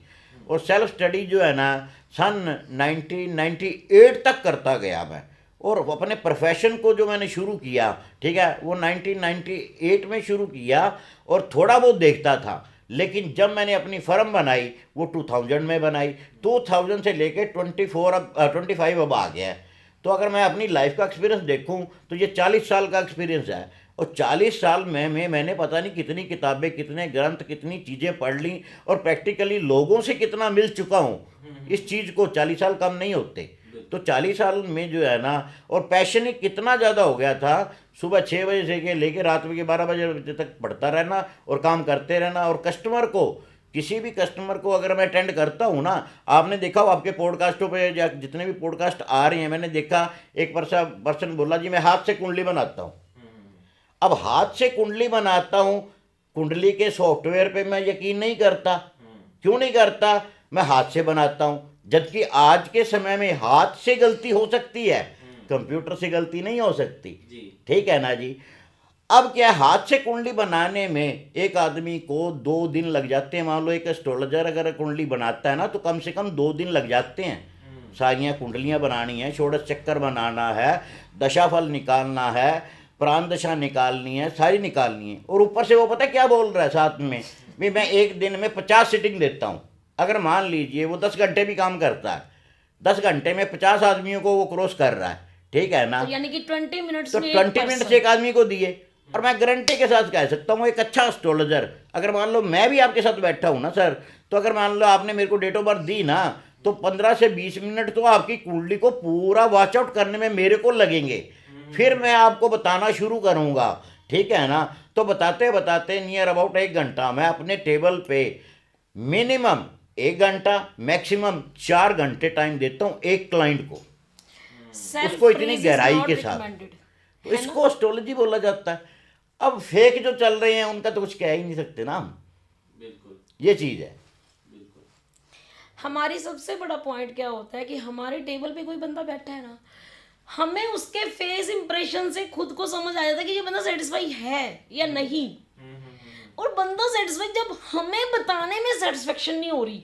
और सेल्फ स्टडी जो है ना सन 1998 तक करता गया मैं, और अपने प्रोफेशन को जो मैंने शुरू किया, ठीक है, वो 1998 में शुरू किया और थोड़ा बहुत देखता था। लेकिन जब मैंने अपनी फर्म बनाई वो 2000 में बनाई, 2000 से लेके 25 अब आ गया है। तो अगर मैं अपनी लाइफ का एक्सपीरियंस देखूं तो ये 40 साल का एक्सपीरियंस है, और 40 साल में मैंने पता नहीं कितनी किताबें, कितने ग्रंथ, कितनी चीज़ें पढ़ ली, और प्रैक्टिकली लोगों से कितना मिल चुका हूँ। इस चीज़ को 40 साल कम नहीं होते। तो 40 साल में जो है ना, और पैशन ही कितना ज़्यादा हो गया था, सुबह 6 बजे से लेके रात के 12 बजे तक पढ़ता रहना और काम करते रहना। और कस्टमर को, किसी भी कस्टमर को अगर मैं अटेंड करता हूँ ना, आपने देखा हो आपके पॉडकास्टों पे या जितने भी पॉडकास्ट आ रहे हैं, मैंने देखा एक पर्सन बोला जी मैं हाथ से कुंडली बनाता हूँ। अब हाथ से कुंडली बनाता हूँ, कुंडली के सॉफ्टवेयर पे मैं यकीन नहीं करता। क्यों नहीं करता? मैं हाथ से बनाता हूँ, जबकि आज के समय में हाथ से गलती हो सकती है, कंप्यूटर से गलती नहीं हो सकती, ठीक है ना जी। अब क्या है, हाथ से कुंडली बनाने में एक आदमी को 2 दिन लग जाते हैं। मान लो एक एस्ट्रोलॉजर अगर कुंडली बनाता है ना तो कम से कम 2 दिन लग जाते हैं। सारियाँ कुंडलियाँ बनानी है, षोडश चक्कर बनाना है, दशाफल निकालना है, प्राण दशा निकालनी है, सारी निकालनी है। और ऊपर से वो पता है क्या बोल रहा है साथ में, भी मैं एक दिन में 50 सिटिंग देता हूँ। अगर मान लीजिए वो 10 घंटे भी काम करता है, 10 घंटे में 50 आदमियों को वो क्रॉस कर रहा है, ठीक है ना, तो यानी कि 20 मिनट्स तो में 20 मिनट से एक आदमी को दिए। और मैं गारंटी के साथ कह सकता हूँ एक अच्छा एस्ट्रोलॉजर, अगर मान लो मैं भी आपके साथ बैठा हूँ ना सर, तो अगर मान लो आपने मेरे को डेट ऑफ बर्थ दी ना, तो 15 से 20 मिनट तो आपकी कुंडली को पूरा वॉच आउट करने में मेरे को लगेंगे। फिर मैं आपको बताना शुरू करूँगा, ठीक है ना। तो बताते बताते नियर अबाउट 1 घंटा मैं अपने टेबल पे मिनिमम 1 घंटा मैक्सिमम 4 घंटे टाइम देता हूँ एक क्लाइंट को, उसको इतनी गहराई के साथ। तो इसको एस्ट्रोलॉजी बोला जाता है। अब फेक जो चल रहे हैं उनका तो कुछ कह ही नहीं सकते ना हम। बिल्कुल, ये चीज़ है। हमारी सबसे बड़ा पॉइंट क्या होता है कि हमारे टेबल पे कोई बंदा बैठा है ना, हमें उसके फेस इंप्रेशन से खुद को समझ आ जाता है कि ये बंदा सेटिस्फाई है या नहीं। और बंदा सेटिस्फाई जब हमें बताने में सेटिस्फेक्शन नहीं हो रही,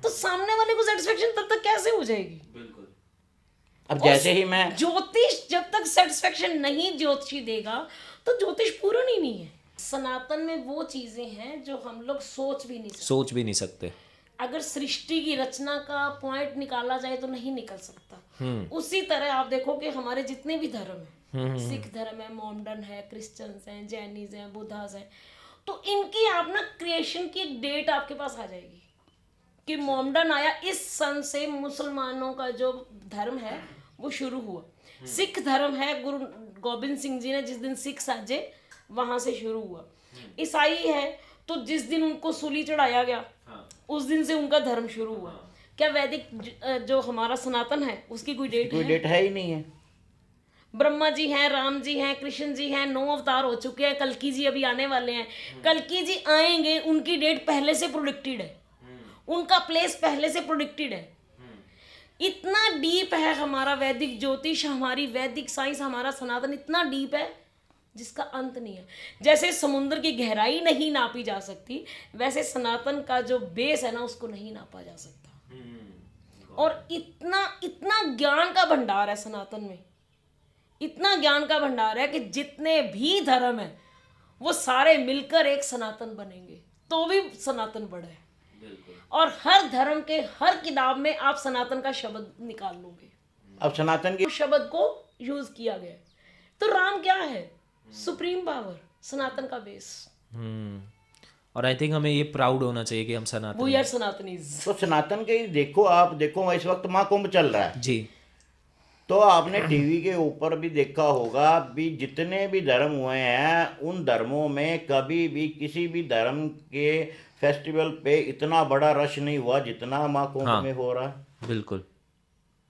तो सामने वाले को सेटिस्फेक्शन तब तक कैसे हो जाएगी? बिल्कुल। अब जैसे ही मैं ज्योतिष जब तक सेटिस्फेक्शन नहीं ज्योतिषी देगा तो ज्योतिष पूर्ण ही नहीं है। सनातन में वो चीजें हैं जो हम लोग सोच भी नहीं सकते। अगर सृष्टि की रचना का पॉइंट निकाला जाए तो नहीं निकल सकता। उसी तरह आप देखो कि हमारे जितने भी धर्म हैं, सिख धर्म है, मोमडन है, क्रिश्चियंस हैं, जैनिज हैं, बुद्धास हैं, तो इनकी आप ना क्रिएशन की डेट आपके पास आ जाएगी कि मोमडन आया इस सन से मुसलमानों का जो धर्म है वो शुरू हुआ। सिख धर्म है, गुरु गोबिंद सिंह जी ने जिस दिन सिख साजे वहां से शुरू हुआ। ईसाई है तो जिस दिन उनको सूली चढ़ाया गया उस दिन से उनका धर्म शुरू हुआ। क्या वैदिक जो हमारा सनातन है उसकी कोई डेट कोई डेट है ही नहीं है। ब्रह्मा जी हैं, राम जी हैं, कृष्ण जी हैं, 9 अवतार हो चुके हैं, कल्कि जी अभी आने वाले हैं। कल्कि जी आएंगे, उनकी डेट पहले से प्रोडिक्टेड है, उनका प्लेस पहले से प्रोडिक्टेड है। इतना डीप है हमारा वैदिक ज्योतिष, हमारी वैदिक साइंस, हमारा सनातन इतना डीप है जिसका अंत नहीं है। जैसे समुद्र की गहराई नहीं नापी जा सकती, वैसे सनातन का जो बेस है ना उसको नहीं नापा जा सकता। और इतना इतना ज्ञान का भंडार है सनातन में, इतना ज्ञान का भंडार है कि जितने भी धर्म है वो सारे मिलकर एक सनातन बनेंगे तो भी सनातन बड़ा है। और हर धर्म के हर किताब में आप सनातन का शब्द निकाल लोगे। अब सनातन की शब्द को यूज किया गया है। तो राम क्या है? सुप्रीम पावर, सनातन का बेस। और आई थिंक हमें ये प्राउड होना चाहिए कि हम सनातन वी आर सनातनीज। तो सनातन के देखो, आप देखो इस वक्त महाकुंभ चल रहा है जी। तो आपने टीवी के ऊपर भी देखा होगा भी जितने भी धर्म हुए हैं उन धर्मों में कभी भी किसी भी धर्म के फेस्टिवल पे इतना बड़ा रश नहीं हुआ जितना महाकुंभ में हो रहा है। बिल्कुल।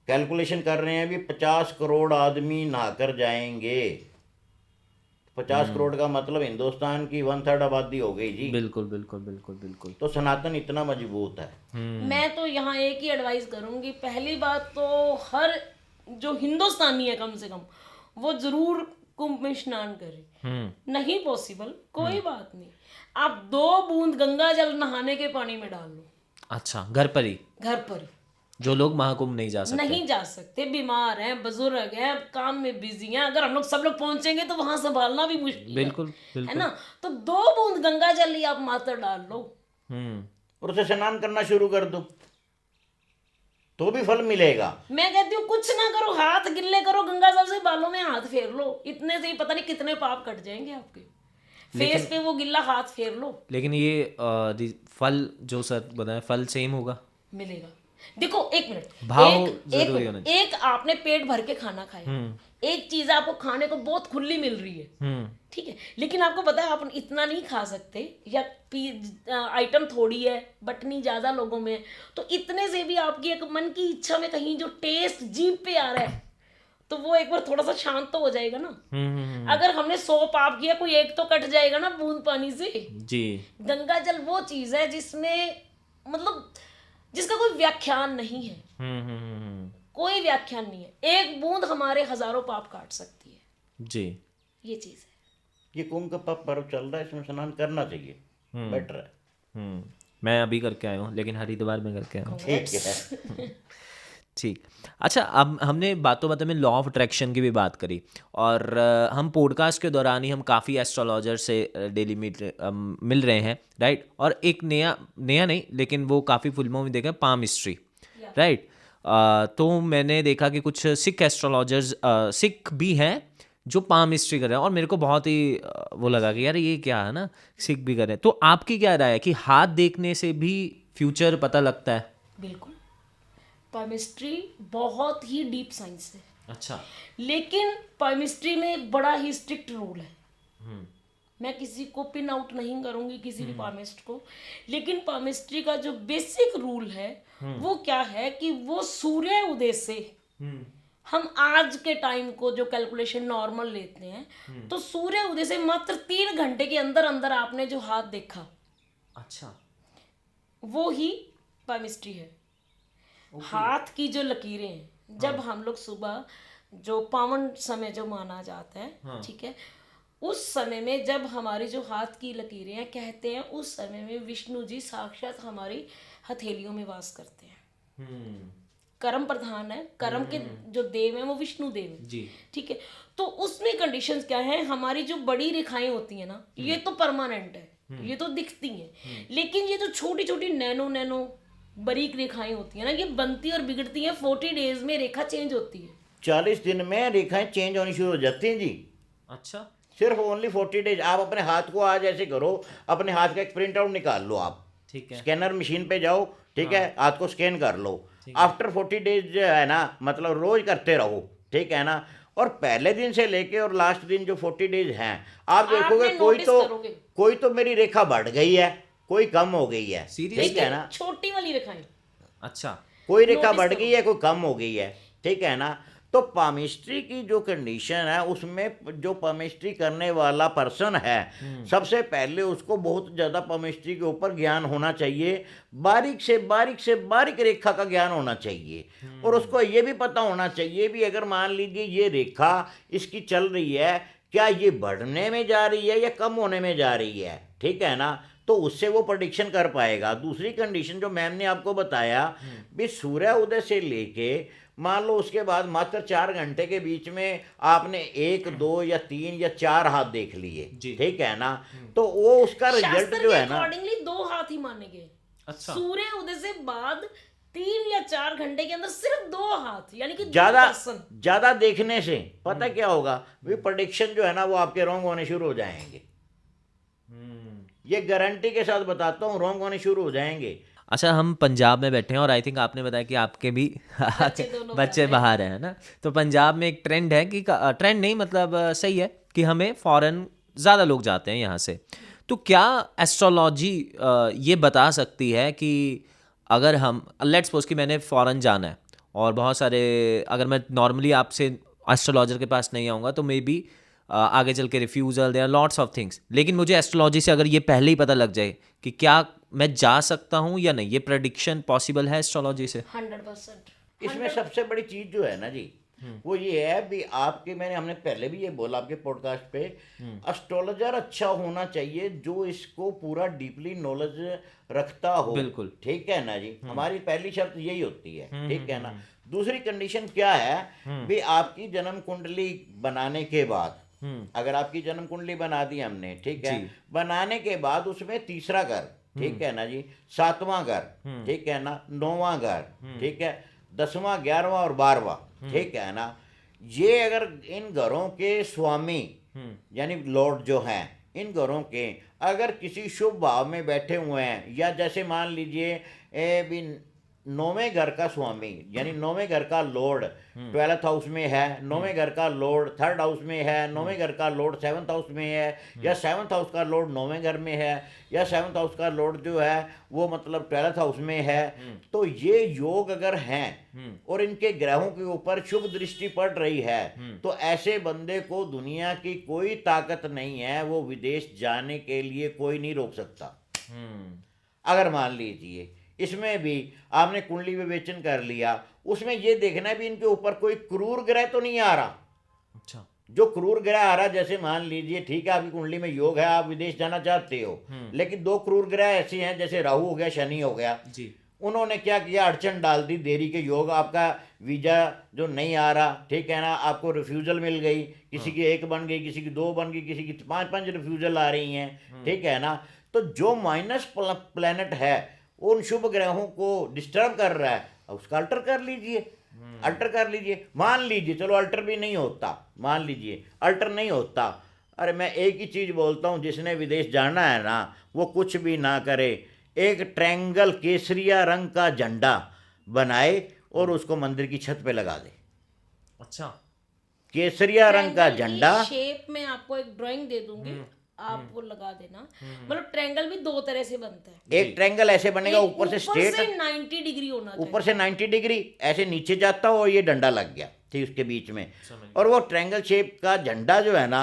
कैलकुलेशन कर रहे हैं भी 50 करोड़ आदमी नहाकर जाएंगे। 50 करोड़ का मतलब हिंदुस्तान की 1/3 आबादी हो गई जी। बिल्कुल बिल्कुल बिल्कुल बिल्कुल। तो सनातन इतना मजबूत है। मैं तो यहाँ एक ही एडवाइस करूंगी। पहली बात तो हर जो हिंदुस्तानी है कम से कम वो जरूर कुंभ में स्नान करे। नहीं पॉसिबल कोई बात नहीं, आप 2 बूंद गंगा जल नहाने के पानी में डाल लो। अच्छा, घर पर ही? घर पर ही। जो लोग महाकुंभ नहीं जा सकते, नहीं जा सकते, बीमार हैं, बुजुर्ग हैं, काम में बिजी हैं, अगर हम लोग सब लोग पहुंचेंगे तो वहां संभालना भी मुश्किल बिल्कुल, बिल्कुल है ना। तो 2 बूंद गंगा जल ही आप मात्र डाल लो और उसे स्नान करना शुरू कर दो तो भी फल मिलेगा। मैं कहती हूँ कुछ ना करो, हाथ गिल्ले करो, गंगा जल से बालों में हाथ फेर लो, इतने से ही पता नहीं कितने पाप कट जाएंगे आपके। फेस पे वो गिल्ला हाथ फेर लो। लेकिन ये फल जो सर बताया, फल सेम होगा? मिलेगा। देखो एक मिनट, भाव जरूरी होना चाहिए। एक आपने पेट भर के खाना खाया, एक चीज आपको खाने को बहुत खुली मिल रही है, ठीक है, लेकिन आपको पता है आप इतना नहीं खा सकते या आइटम थोड़ी है बटनी ज्यादा लोगों में, तो इतने से भी आपकी एक मन की इच्छा में कहीं जो टेस्ट जीभ पे आ रहा है तो वो एक बार थोड़ा सा शांत तो हो जाएगा ना। अगर हमने 100 पाप किया कोई एक तो कट जाएगा ना बूंद पानी से जी। गंगा जल वो चीज है जिसमें मतलब जिसका कोई व्याख्यान नहीं है। कोई व्याख्यान नहीं है। एक बूंद हमारे हजारों पाप काट सकती है जी। ये चीज है। ये कुंभ का पर्व चल रहा है, इसमें स्नान करना चाहिए, बेटर है। मैं अभी करके आया हूँ, लेकिन हरिद्वार में करके आया हूँ। ठीक है। ठीक। अच्छा, अब हमने बातों बातों में लॉ ऑफ अट्रैक्शन की भी बात करी, और हम पॉडकास्ट के दौरान ही हम काफ़ी एस्ट्रोलॉजर से डेली मिल रहे हैं, राइट। और एक नया नया नहीं, लेकिन वो काफ़ी फिल्मों में देखा, पामिस्ट्री, राइट। तो मैंने देखा कि कुछ सिख एस्ट्रोलॉजर्स, सिख भी हैं जो पामिस्ट्री कर रहे हैं, और मेरे को बहुत ही वो लगा कि यार ये क्या है ना, सिख भी कर रहे हैं। तो आपकी क्या राय है कि हाथ देखने से भी फ्यूचर पता लगता है? बिल्कुल, पामिस्ट्री बहुत ही डीप साइंस है, अच्छा। लेकिन पामिस्ट्री में एक बड़ा ही स्ट्रिक्ट रूल है। मैं किसी को पिन आउट नहीं करूंगी, किसी भी पामिस्ट को, लेकिन पामिस्ट्री का जो बेसिक रूल है वो क्या है कि वो सूर्य उदय से, हम आज के टाइम को जो कैलकुलेशन नॉर्मल लेते हैं, तो सूर्य उदय से मात्र 3 घंटे के अंदर अंदर आपने जो हाथ देखा, अच्छा, वो ही पामिस्ट्री है। हाथ की जो लकीरें हैं, जब हम लोग सुबह जो पावन समय जो माना जाता है, ठीक है, उस समय में जब हमारी जो हाथ की लकीरें हैं, कहते हैं उस समय में विष्णु जी साक्षात हमारी हथेलियों में वास करते हैं। कर्म प्रधान है, कर्म के जो देव हैं वो विष्णु देव हैं जी। ठीक है। तो उसमें कंडीशंस क्या है, हमारी जो बड़ी रेखाएं होती है ना, ये तो परमानेंट है, ये तो दिखती हैं, लेकिन ये जो छोटी छोटी नैनो नैनो बारीक रेखाएं होती है ना, ये बनती और बिगड़ती हैं। 40 डेज में रेखा चेंज होती है। 40 दिन में रेखाएं चेंज होनी शुरू हो जाती हैं जी। अच्छा, सिर्फ ओनली 40 डेज। आप अपने हाथ को आज ऐसे करो, अपने हाथ का एक प्रिंट आउट निकाल लो, आप ठीक है। स्कैनर मशीन पे जाओ, ठीक है, हाथ को स्कैन कर लो। आफ्टर 40 डेज जो है ना, मतलब रोज करते रहो, ठीक है ना। और पहले दिन से लेके और लास्ट दिन जो 40 डेज हैं, आप देखोगे आपने कोई notice तो करोगे। कोई तो मेरी रेखा बढ़ गई है, कोई कम हो गई है, Seriously? ठीक है ना। छोटी वाली रेखाएं, अच्छा, कोई रेखा Notice बढ़ करो। गई है, कोई कम हो गई है, ठीक है ना। तो पामिस्ट्री की जो कंडीशन है, उसमें जो पामिस्ट्री करने वाला पर्सन है, सबसे पहले उसको बहुत ज़्यादा पामिस्ट्री के ऊपर ज्ञान होना चाहिए, बारीक से बारीक से बारीक रेखा का ज्ञान होना चाहिए। और उसको ये भी पता होना चाहिए भी, अगर मान लीजिए ये रेखा इसकी चल रही है, क्या ये बढ़ने में जा रही है या कम होने में जा रही है, ठीक है ना। तो उससे वो प्रेडिक्शन कर पाएगा। दूसरी कंडीशन जो मैम ने आपको बताया भी, सूर्य उदय से लेके मान लो उसके बाद मात्र 4 घंटे के बीच में आपने 1, 2 या 3 या 4 हाथ देख लिए, ठीक है ना। तो वो उसका रिजल्ट शास्त्र जो के है ना, अकॉर्डिंगली 2 हाथ ही माने गए। अच्छा। सूर्य उदय से बाद 3 या 4 घंटे के अंदर सिर्फ 2 हाथ, यानी कि 2 ज्यादा पर्सन। ज्यादा देखने से पता क्या होगा, भी प्रेडिक्शन जो है ना वो आपके रॉन्ग होने शुरू हो जाएंगे। ये गारंटी के साथ बताता हूँ, रॉन्ग होने शुरू हो जाएंगे। अच्छा, हम पंजाब में बैठे हैं, और आई थिंक आपने बताया कि आपके भी दोनों बच्चे बाहर हैं, है ना। तो पंजाब में एक ट्रेंड है कि ट्रेंड नहीं, मतलब सही है कि हमें फॉरेन ज़्यादा लोग जाते हैं यहाँ से। तो क्या एस्ट्रोलॉजी ये बता सकती है कि अगर हम, लेट्स सपोज कि मैंने फॉरेन जाना है, और बहुत सारे, अगर मैं नॉर्मली आपसे एस्ट्रोलॉजर के पास नहीं आऊँगा तो मे बी आगे चल के refusal, there are lots of things, लेकिन मुझे एस्ट्रोलॉजी से अगर ये पहले ही पता लग जाए कि क्या मैं जा सकता हूँ या नहीं, ये प्रेडिक्शन पॉसिबल है एस्ट्रोलॉजी से? 100%। इसमें सबसे बड़ी चीज जो है ना जी, वो ये है भी आपके, हमने पहले भी ये बोला आपके पॉडकास्ट पे, एस्ट्रोलॉजर अच्छा होना चाहिए जो इसको पूरा डीपली नॉलेज रखता हो। बिल्कुल। ठीक है ना जी, हमारी पहली शर्त यही होती है, ठीक है ना। दूसरी कंडीशन क्या है भी, आपकी जन्म कुंडली बनाने के बाद, अगर आपकी जन्म कुंडली बना दी हमने, ठीक है, बनाने के बाद उसमें तीसरा घर, ठीक है ना जी, 7वां घर, ठीक है ना, 9वां घर, ठीक है, 10वां, 11वां और 12वां, ठीक है ना, ये अगर इन घरों के स्वामी यानी लॉर्ड जो हैं, इन घरों के अगर किसी शुभ भाव में बैठे हुए हैं, या जैसे मान लीजिए भी 9वें घर का स्वामी यानी 9वें घर का लॉर्ड 12th हाउस में है, 9वें घर का लॉर्ड 3rd हाउस में है, 9वें घर का लॉर्ड 7th हाउस में है, या 7th हाउस का लॉर्ड 9वें घर में है, या 7th हाउस का लॉर्ड जो है वो मतलब 12th हाउस में है, तो ये योग अगर हैं और इनके ग्रहों के ऊपर शुभ दृष्टि पड़ रही है, तो ऐसे बंदे को दुनिया की कोई ताकत नहीं है, वो विदेश जाने के लिए कोई नहीं रोक सकता। अगर मान लीजिए इसमें भी आपने कुंडली विवेचन कर लिया, उसमें ये देखना है भी इनके ऊपर कोई क्रूर ग्रह तो नहीं आ रहा। अच्छा, जो क्रूर ग्रह आ रहा, जैसे मान लीजिए ठीक है आपकी कुंडली में योग है, आप विदेश जाना चाहते हो, लेकिन दो क्रूर ग्रह ऐसे हैं जैसे राहु हो गया, शनि हो गया जी। उन्होंने क्या किया, अड़चन डाल दी, देरी के योग, आपका वीजा जो नहीं आ रहा, ठीक है ना, आपको रिफ्यूजल मिल गई, किसी की 1 बन गई, किसी की 2 बन गई, किसी की 5 रिफ्यूजल आ रही हैं, ठीक है ना। तो जो माइनस प्लैनेट है उन शुभ ग्रहों को डिस्टर्ब कर रहा है, उसका अल्टर कर लीजिए, अल्टर कर लीजिए। मान लीजिए चलो अल्टर भी नहीं होता, मान लीजिए अल्टर नहीं होता, अरे मैं एक ही चीज़ बोलता हूँ, जिसने विदेश जाना है ना वो कुछ भी ना करे, एक ट्रायंगल केसरिया रंग का झंडा बनाए और उसको मंदिर की छत पे लगा दे। अच्छा। केसरिया रंग का झंडा, शेप में आपको एक ड्राइंग दे दूंगी, आप वो लगा देना। मतलब ट्रायंगल भी 2 तरह से बनता है। एक ट्रायंगल ऐसे बनेगा, ऊपर से स्ट्रेट, 90 डिग्री होना चाहिए, ऊपर से 90 डिग्री ऐसे नीचे जाता हो और ये डंडा लग गया ठीक उसके बीच में, और वो ट्रायंगल शेप का झंडा जो है ना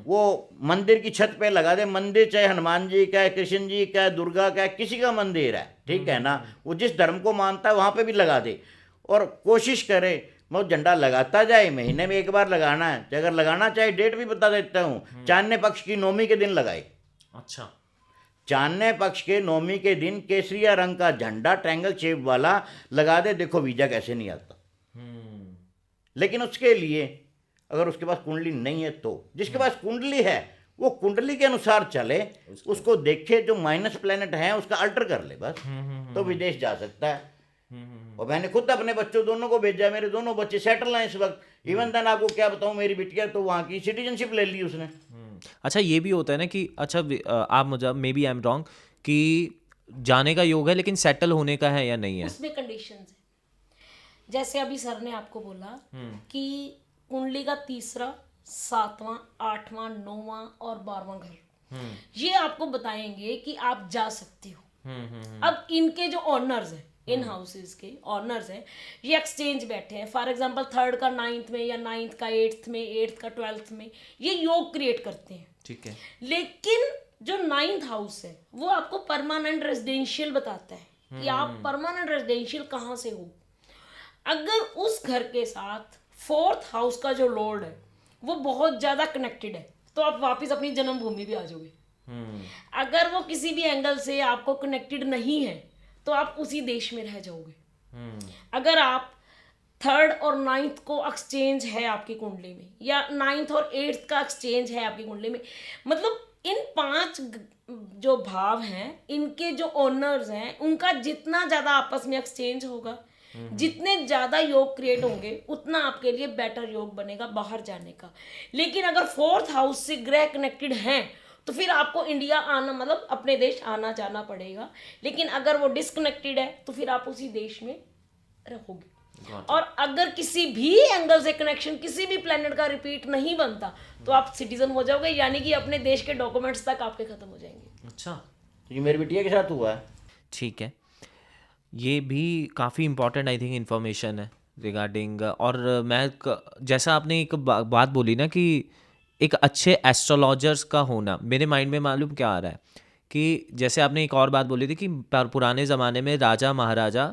वो मंदिर की छत पे लगा दे। मंदिर चाहे हनुमान जी का है, कृष्ण जी का है, दुर्गा का है, किसी का मंदिर है, ठीक है ना, वो जिस धर्म को मानता है वहाँ पे भी लगा दे, और कोशिश करे वो झंडा लगाता जाए। महीने में 1 बार लगाना है, अगर लगाना चाहे डेट भी बता देता हूँ, चांदने पक्ष की नौमी के दिन लगाए। अच्छा। चांदने पक्ष के नौमी के दिन केसरिया रंग का झंडा ट्रायंगल शेप वाला लगा दे, देखो वीजा कैसे नहीं आता। लेकिन उसके लिए अगर उसके पास कुंडली नहीं है तो, जिसके पास कुंडली है वो कुंडली के अनुसार चले, उसको देखे, जो माइनस प्लेनेट है उसका अल्टर कर ले बस, तो विदेश जा सकता है। और मैंने खुद अपने बच्चों दोनों को भेजा, मेरे दोनों बच्चे सेटल हैं इस वक्त। इवन देन आपको क्या बताऊं, मेरी बिटिया तो वहाँ की सिटीजनशिप ले ली उसने। अच्छा, ये भी होता है ना कि अच्छा आप मुझे, maybe I am wrong, कि जाने का योग है लेकिन सेटल होने का है या नहीं है? उसमें कंडीशंस है। जैसे अभी सर ने आपको बोला कि कुंडली का 3रा, 7वां, 8वां, 9वां और 12वां घर, ये आपको बताएंगे कि आप जा सकते हो। अब इनके जो ऑनर्स हैं, इन हाउसेस के ऑनर्स हैं, ये एक्सचेंज बैठे हैं। फॉर एग्जांपल 3rd का 9th में, या 9th का 8th में, 8th का 12th में, ये योग क्रिएट करते हैं। ठीक है। लेकिन जो 9th हाउस है वो आपको परमानेंट रेजिडेंशियल बताता है कि आप परमानेंट रेजिडेंशियल कहाँ से हो। अगर उस घर के साथ 4th हाउस का जो लॉर्ड है वो बहुत ज़्यादा कनेक्टेड है तो आप वापस अपनी जन्मभूमि भी आ जाओगे। अगर वो किसी भी एंगल से आपको कनेक्टेड नहीं है तो आप उसी देश में रह जाओगे। अगर आप 3rd और 9th को एक्सचेंज है आपकी कुंडली में, या 9th और 8th का एक्सचेंज है आपकी कुंडली में, मतलब इन 5 जो भाव हैं, इनके जो ओनर्स हैं, उनका जितना ज़्यादा आपस में एक्सचेंज होगा, जितने ज़्यादा योग क्रिएट होंगे, उतना आपके लिए बेटर योग बनेगा बाहर जाने का। लेकिन अगर 4th हाउस से ग्रह कनेक्टेड हैं तो फिर आपको इंडिया आना, मतलब अपने देश आना जाना पड़ेगा। लेकिन अगर वो डिस्कनेक्टेड है तो फिर आप उसी देश में रहोगे। और अगर किसी भी एंगल से कनेक्शन किसी भी प्लेनेट का रिपीट नहीं बनता तो आप सिटीजन हो जाओगे, यानी कि अपने देश के डॉक्यूमेंट्स तक आपके खत्म हो जाएंगे। अच्छा, तो ये मेरी बिटिया के साथ हुआ है। ठीक है, ये भी काफ़ी इम्पोर्टेंट आई थिंक इन्फॉर्मेशन है रिगार्डिंग। और मैं जैसा आपने एक बात बोली ना कि एक अच्छे एस्ट्रोलॉजर्स का होना, मेरे माइंड में मालूम क्या आ रहा है कि जैसे आपने एक और बात बोली थी कि पुराने ज़माने में राजा महाराजा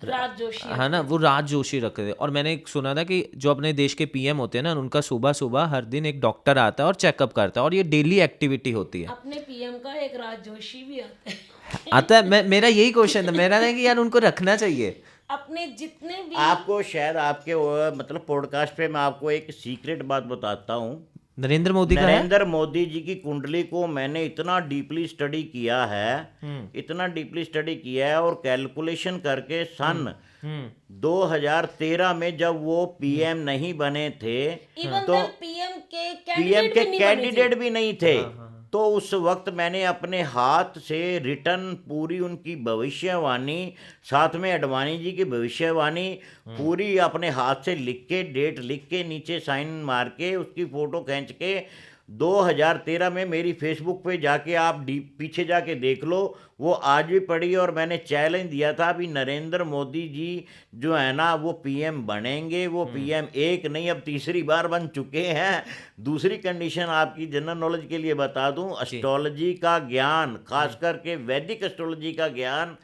राज जोशी है ना, वो राज जोशी रखते थे। और मैंने सुना था कि जो अपने देश के पीएम होते हैं ना, उनका सुबह सुबह हर दिन एक डॉक्टर आता है और चेकअप करता है, और ये डेली एक्टिविटी होती है। अपने पीएम का एक राज जोशी भी आता है आता है। मेरा यही क्वेश्चन था, मेरा था कि यार उनको रखना चाहिए। अपने जितने भी आपको शायद आपके मतलब पॉडकास्ट पे मैं आपको एक सीक्रेट बात बताता हूँ। नरेंद्र मोदी का है? नरेंद्र मोदी जी की कुंडली को मैंने इतना डीपली स्टडी किया है, इतना डीपली स्टडी किया है, और कैलकुलेशन करके सन 2013 में जब वो पीएम नहीं बने थे, इवन तो पीएम के कैंडिडेट भी नहीं थे, तो उस वक्त मैंने अपने हाथ से रिटर्न पूरी उनकी भविष्यवाणी, साथ में अडवाणी जी की भविष्यवाणी पूरी अपने हाथ से लिख के, डेट लिख के, नीचे साइन मार के, उसकी फ़ोटो खींच के 2013 में मेरी फेसबुक पे जाके आप पीछे जाके देख लो, वो आज भी पड़ी। और मैंने चैलेंज दिया था अभी नरेंद्र मोदी जी जो है ना वो पीएम बनेंगे, वो पीएम एक नहीं अब तीसरी बार बन चुके हैं। दूसरी कंडीशन आपकी जनरल नॉलेज के लिए बता दूं, एस्ट्रोलॉजी का ज्ञान, खास करके वैदिक एस्ट्रोलॉजी का ज्ञान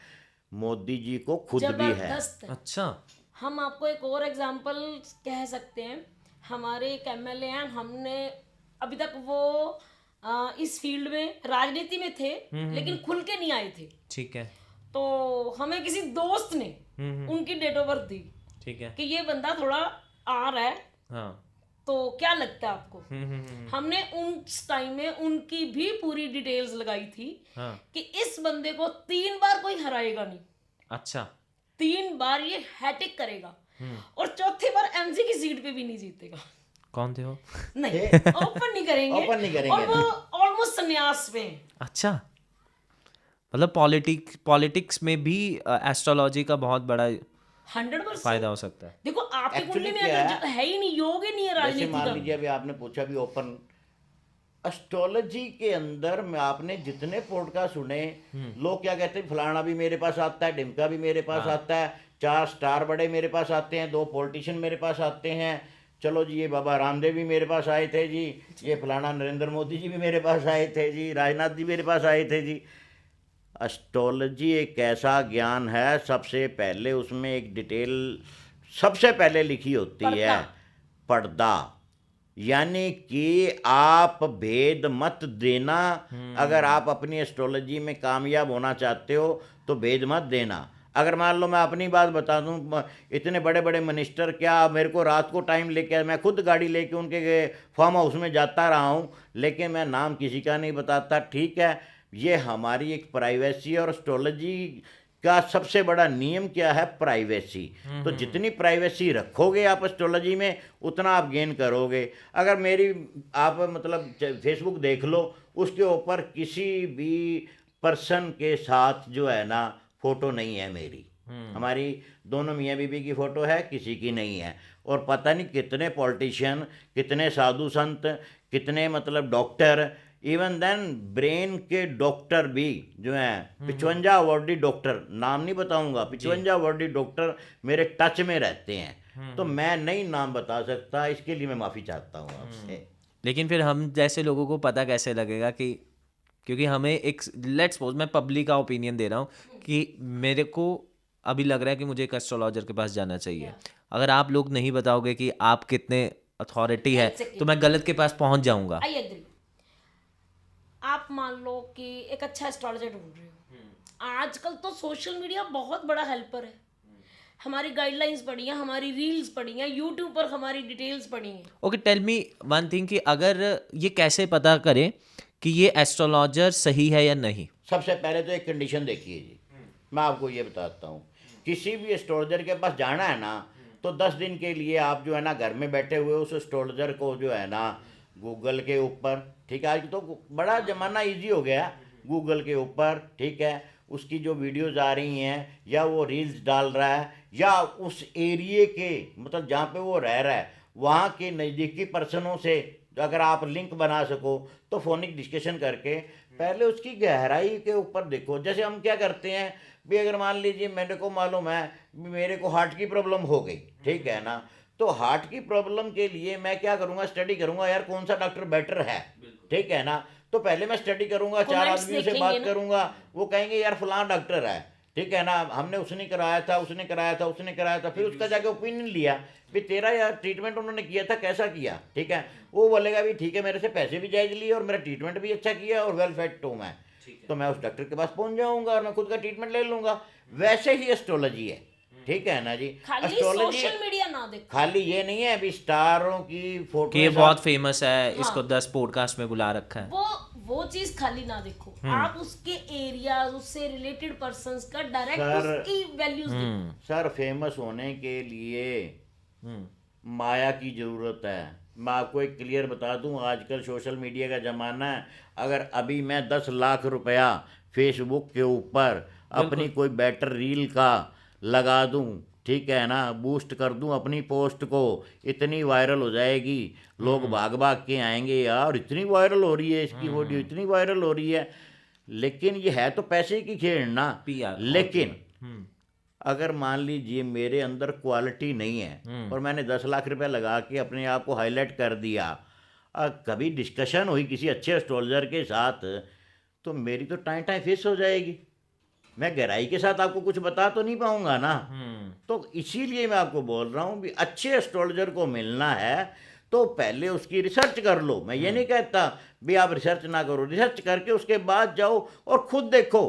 मोदी जी को खुद भी है। जबरदस्त है। अच्छा, हम आपको एक और एग्जांपल कह सकते हैं। हमारे एक एमएलए हैं, हमने अभी तक वो इस फील्ड में राजनीति में थे लेकिन खुल के नहीं आए थे। ठीक है। तो हमें किसी दोस्त ने उनकी डेट ऑफ बर्थ दी ठीक है। कि ये बंदा थोड़ा आ रहा है, हाँ। तो क्या लगता है आपको। हमने उस टाइम में उनकी भी पूरी डिटेल्स लगाई थी हाँ। कि इस बंदे को 3 बार कोई हराएगा नहीं, अच्छा। 3 बार ये हैट्रिक करेगा और चौथी बार एमसी की सीट पे भी नहीं जीतेगा। कौन थे वो? नहीं, ओपन नहीं करेंगे, ओपन नहीं करेंगे और वो ऑलमोस्ट संन्यास में हैं। अच्छा, मतलब पॉलिटिक्स में भी एस्ट्रोलॉजी का बहुत बड़ा 100% फायदा हो सकता है। देखो आपकी Actually कुंडली में क्या अगर है ही नहीं, योग ही नहीं है जैसे राजनीति मान का। लीजिए अभी आपने पूछा भी ओपन एस्ट्रोलॉजी के अंदर में आपने जितने पॉडकास्ट सुने, लोग क्या कहते हैं, फलाना भी मेरे पास आता है, ढिमका भी मेरे पास आता है, 4 स्टार बड़े मेरे पास आते हैं, 2 पॉलिटिशियन मेरे पास आते हैं, चलो जी ये बाबा रामदेव भी मेरे पास आए थे जी, ये फलाना नरेंद्र मोदी जी भी मेरे पास आए थे जी, राजनाथ जी मेरे पास आए थे जी। एस्ट्रोलॉजी एक ऐसा ज्ञान है, सबसे पहले उसमें एक डिटेल सबसे पहले लिखी होती है, पर्दा, यानी कि आप भेद मत देना। अगर आप अपनी एस्ट्रोलॉजी में कामयाब होना चाहते हो तो भेद मत देना। अगर मान लो मैं अपनी बात बता दूं, इतने बड़े बड़े मिनिस्टर क्या मेरे को रात को टाइम लेके, मैं खुद गाड़ी लेके उनके फार्म हाउस में जाता रहा हूं, लेकिन मैं नाम किसी का नहीं बताता, ठीक है। ये हमारी एक प्राइवेसी, और एस्ट्रोलॉजी का सबसे बड़ा नियम क्या है, प्राइवेसी। तो जितनी प्राइवेसी रखोगे आप एस्ट्रोलॉजी में, उतना आप गेन करोगे। अगर मेरी आप मतलब फेसबुक देख लो, उसके ऊपर किसी भी पर्सन के साथ जो है ना फोटो नहीं है मेरी, हमारी दोनों मियाँ बीबी की फोटो है, किसी की नहीं है। और पता नहीं कितने पॉलिटिशियन, कितने साधु संत, कितने मतलब डॉक्टर, इवन देन ब्रेन के डॉक्टर भी जो हैं, 55 अवार्डी डॉक्टर, नाम नहीं बताऊंगा, 55 अवार्डी डॉक्टर मेरे टच में रहते हैं। तो मैं नहीं नाम बता सकता, इसके लिए मैं माफ़ी चाहता हूँ आपसे। लेकिन फिर हम जैसे लोगों को पता कैसे लगेगा कि, क्योंकि हमें एक, लेट्स सपोज मैं पब्लिक का ओपिनियन दे रहा हूँ कि मेरे को अभी लग रहा है कि मुझे एक एस्ट्रोलॉजर के पास जाना चाहिए, अगर आप लोग नहीं बताओगे कि आप कितने अथॉरिटी है तो मैं गलत के पास पहुंच जाऊंगा। I agree. आप मान लो कि एक अच्छा एस्ट्रोलॉजर ढूंढ रहे हो, आजकल तो सोशल मीडिया बहुत बड़ा हेल्पर है। हमारी गाइडलाइंस पड़ी हैं, हमारी रील्स पड़ी हैं, यूट्यूब पर हमारी डिटेल्स पड़ी हैं। Okay, tell me one thing कि अगर ये कैसे पता करें कि ये एस्ट्रोलॉजर सही है या नहीं। सबसे पहले तो एक कंडीशन देखिए जी, मैं आपको ये बताता हूँ, किसी भी एस्ट्रोलॉजर के पास जाना है ना, तो 10 दिन के लिए आप जो है ना घर में बैठे हुए उस एस्ट्रोलॉजर को जो है ना गूगल के ऊपर, ठीक है, आज तो बड़ा ज़माना इजी हो गया, गूगल के ऊपर, ठीक है, उसकी जो वीडियोज़ आ रही हैं या वो रील्स डाल रहा है, या उस एरिए के मतलब जहाँ पे वो रह रहा है वहाँ के नज़दीकी पर्सनों से अगर आप लिंक बना सको तो फोनिक डिस्कशन करके पहले उसकी गहराई के ऊपर देखो। जैसे हम क्या करते हैं भी, अगर मान लीजिए मेरे को मालूम है मेरे को हार्ट की प्रॉब्लम हो गई, ठीक है ना, तो हार्ट की प्रॉब्लम के लिए मैं क्या करूँगा, स्टडी करूँगा यार कौन सा डॉक्टर बेटर है, ठीक है ना। तो पहले मैं स्टडी करूँगा, 4 आदमियों से बात करूँगा, वो कहेंगे यार फलाना डॉक्टर है, ठीक है ना, हमने उसने कराया था, उसने कराया था, उसने कराया था, फिर उसका जाके ओपिनियन लिया भी तेरा यार ट्रीटमेंट उन्होंने किया था कैसा किया, ठीक है, वो बोलेगा भी ठीक है मेरे से पैसे भी जायज लिए और मेरा ट्रीटमेंट भी अच्छा किया और वेल फेड टू मैं, तो मैं उस डॉक्टर के पास पहुंच जाऊंगा और मैं खुद का ट्रीटमेंट ले लूंगा। वैसे ही एस्ट्रोलॉजी है, ठीक है ना जी। खाली सोशल मीडिया ना देखो, खाली ये नहीं है अभी स्टारों की फोटो कि ये बहुत फेमस है, इसको 10 पॉडकास्ट में बुला रखा है, वो चीज खाली ना देखो, आप उसके एरिया, उससे रिलेटेड पर्संस का डायरेक्ट उसकी वैल्यूज देखो। सर फेमस होने के लिए माया की जरूरत है। मैं आपको एक क्लियर बता दूं, आजकल सोशल मीडिया का ज़माना है, अगर अभी मैं 10 लाख रुपया फेसबुक के ऊपर अपनी कोई बेटर रील का लगा दूं, ठीक है ना, बूस्ट कर दूं अपनी पोस्ट को, इतनी वायरल हो जाएगी, लोग भाग भाग के आएंगे यार इतनी वायरल हो रही है इसकी वीडियो, इतनी वायरल हो रही है। लेकिन ये है तो पैसे की खेल ना, लेकिन अगर मान लीजिए मेरे अंदर क्वालिटी नहीं है और मैंने 10 लाख रुपए लगा के अपने आप को हाईलाइट कर दिया, कभी डिस्कशन हुई किसी अच्छे एस्ट्रोलॉजर के साथ तो मेरी तो टाइम फेस हो जाएगी, मैं गहराई के साथ आपको कुछ बता तो नहीं पाऊंगा ना। तो इसीलिए मैं आपको बोल रहा हूँ भी अच्छे एस्ट्रोलॉजर को मिलना है तो पहले उसकी रिसर्च कर लो। मैं ये नहीं कहता भी आप रिसर्च ना करो, रिसर्च करके उसके बाद जाओ और खुद देखो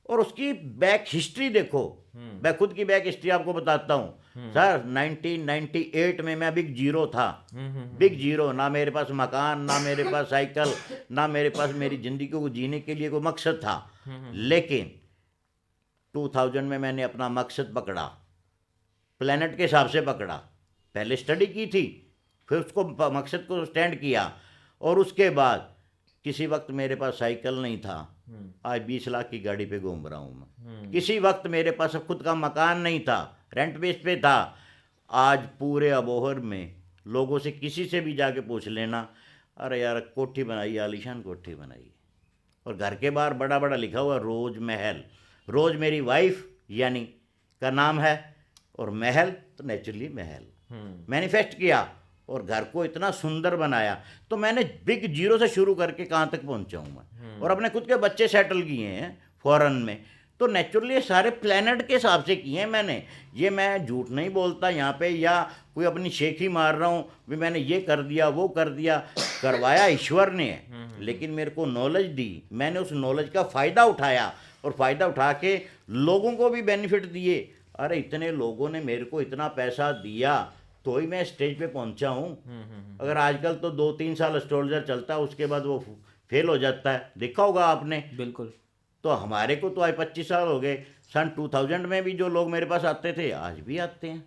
और उसकी बैक हिस्ट्री देखो। मैं खुद की बैक हिस्ट्री आपको बताता हूँ सर। 1998 में मैं बिग जीरो था, बिग जीरो। ना मेरे पास मकान, ना मेरे पास साइकिल, ना मेरे पास मेरी ज़िंदगी को जीने के लिए कोई मकसद था। लेकिन 2000 में मैंने अपना मकसद पकड़ा, प्लेनेट के हिसाब से पकड़ा। पहले स्टडी की थी, फिर उसको मकसद को स्टैंड किया, और उसके बाद किसी वक्त मेरे पास साइकिल नहीं था, आज 20 लाख की गाड़ी पे घूम रहा हूँ मैं। किसी वक्त मेरे पास खुद का मकान नहीं था, रेंट बेस पे था। आज पूरे अबोहर में लोगों से किसी से भी जाके पूछ लेना, अरे यार कोठी बनाई, आलीशान कोठी बनाई, और घर के बाहर बड़ा बड़ा लिखा हुआ रोज महल। रोज मेरी वाइफ यानी का नाम है, और महल तो नेचुरली महल। मैनिफेस्ट किया और घर को इतना सुंदर बनाया। तो मैंने बिग जीरो से शुरू करके कहाँ तक पहुँचा हूँ मैं, और अपने खुद के बच्चे सेटल किए हैं फॉरेन में। तो नेचुरली सारे प्लेनेट के हिसाब से किए हैं मैंने। ये मैं झूठ नहीं बोलता यहाँ पे, या कोई अपनी शेखी मार रहा हूँ भी मैंने ये कर दिया वो कर दिया। करवाया ईश्वर ने है, लेकिन मेरे को नॉलेज दी, मैंने उस नॉलेज का फ़ायदा उठाया, और फ़ायदा उठा के लोगों को भी बेनिफिट दिए। अरे इतने लोगों ने मेरे को इतना पैसा दिया तो ही मैं स्टेज पे पहुंचा हूँ। अगर आजकल तो 2-3 साल एस्ट्रोलॉजर चलता है, उसके बाद वो फेल हो जाता है, देखा होगा आपने। बिल्कुल। तो हमारे को तो आज 25 साल हो गए। सन 2000 में भी जो लोग मेरे पास आते थे आज भी आते हैं।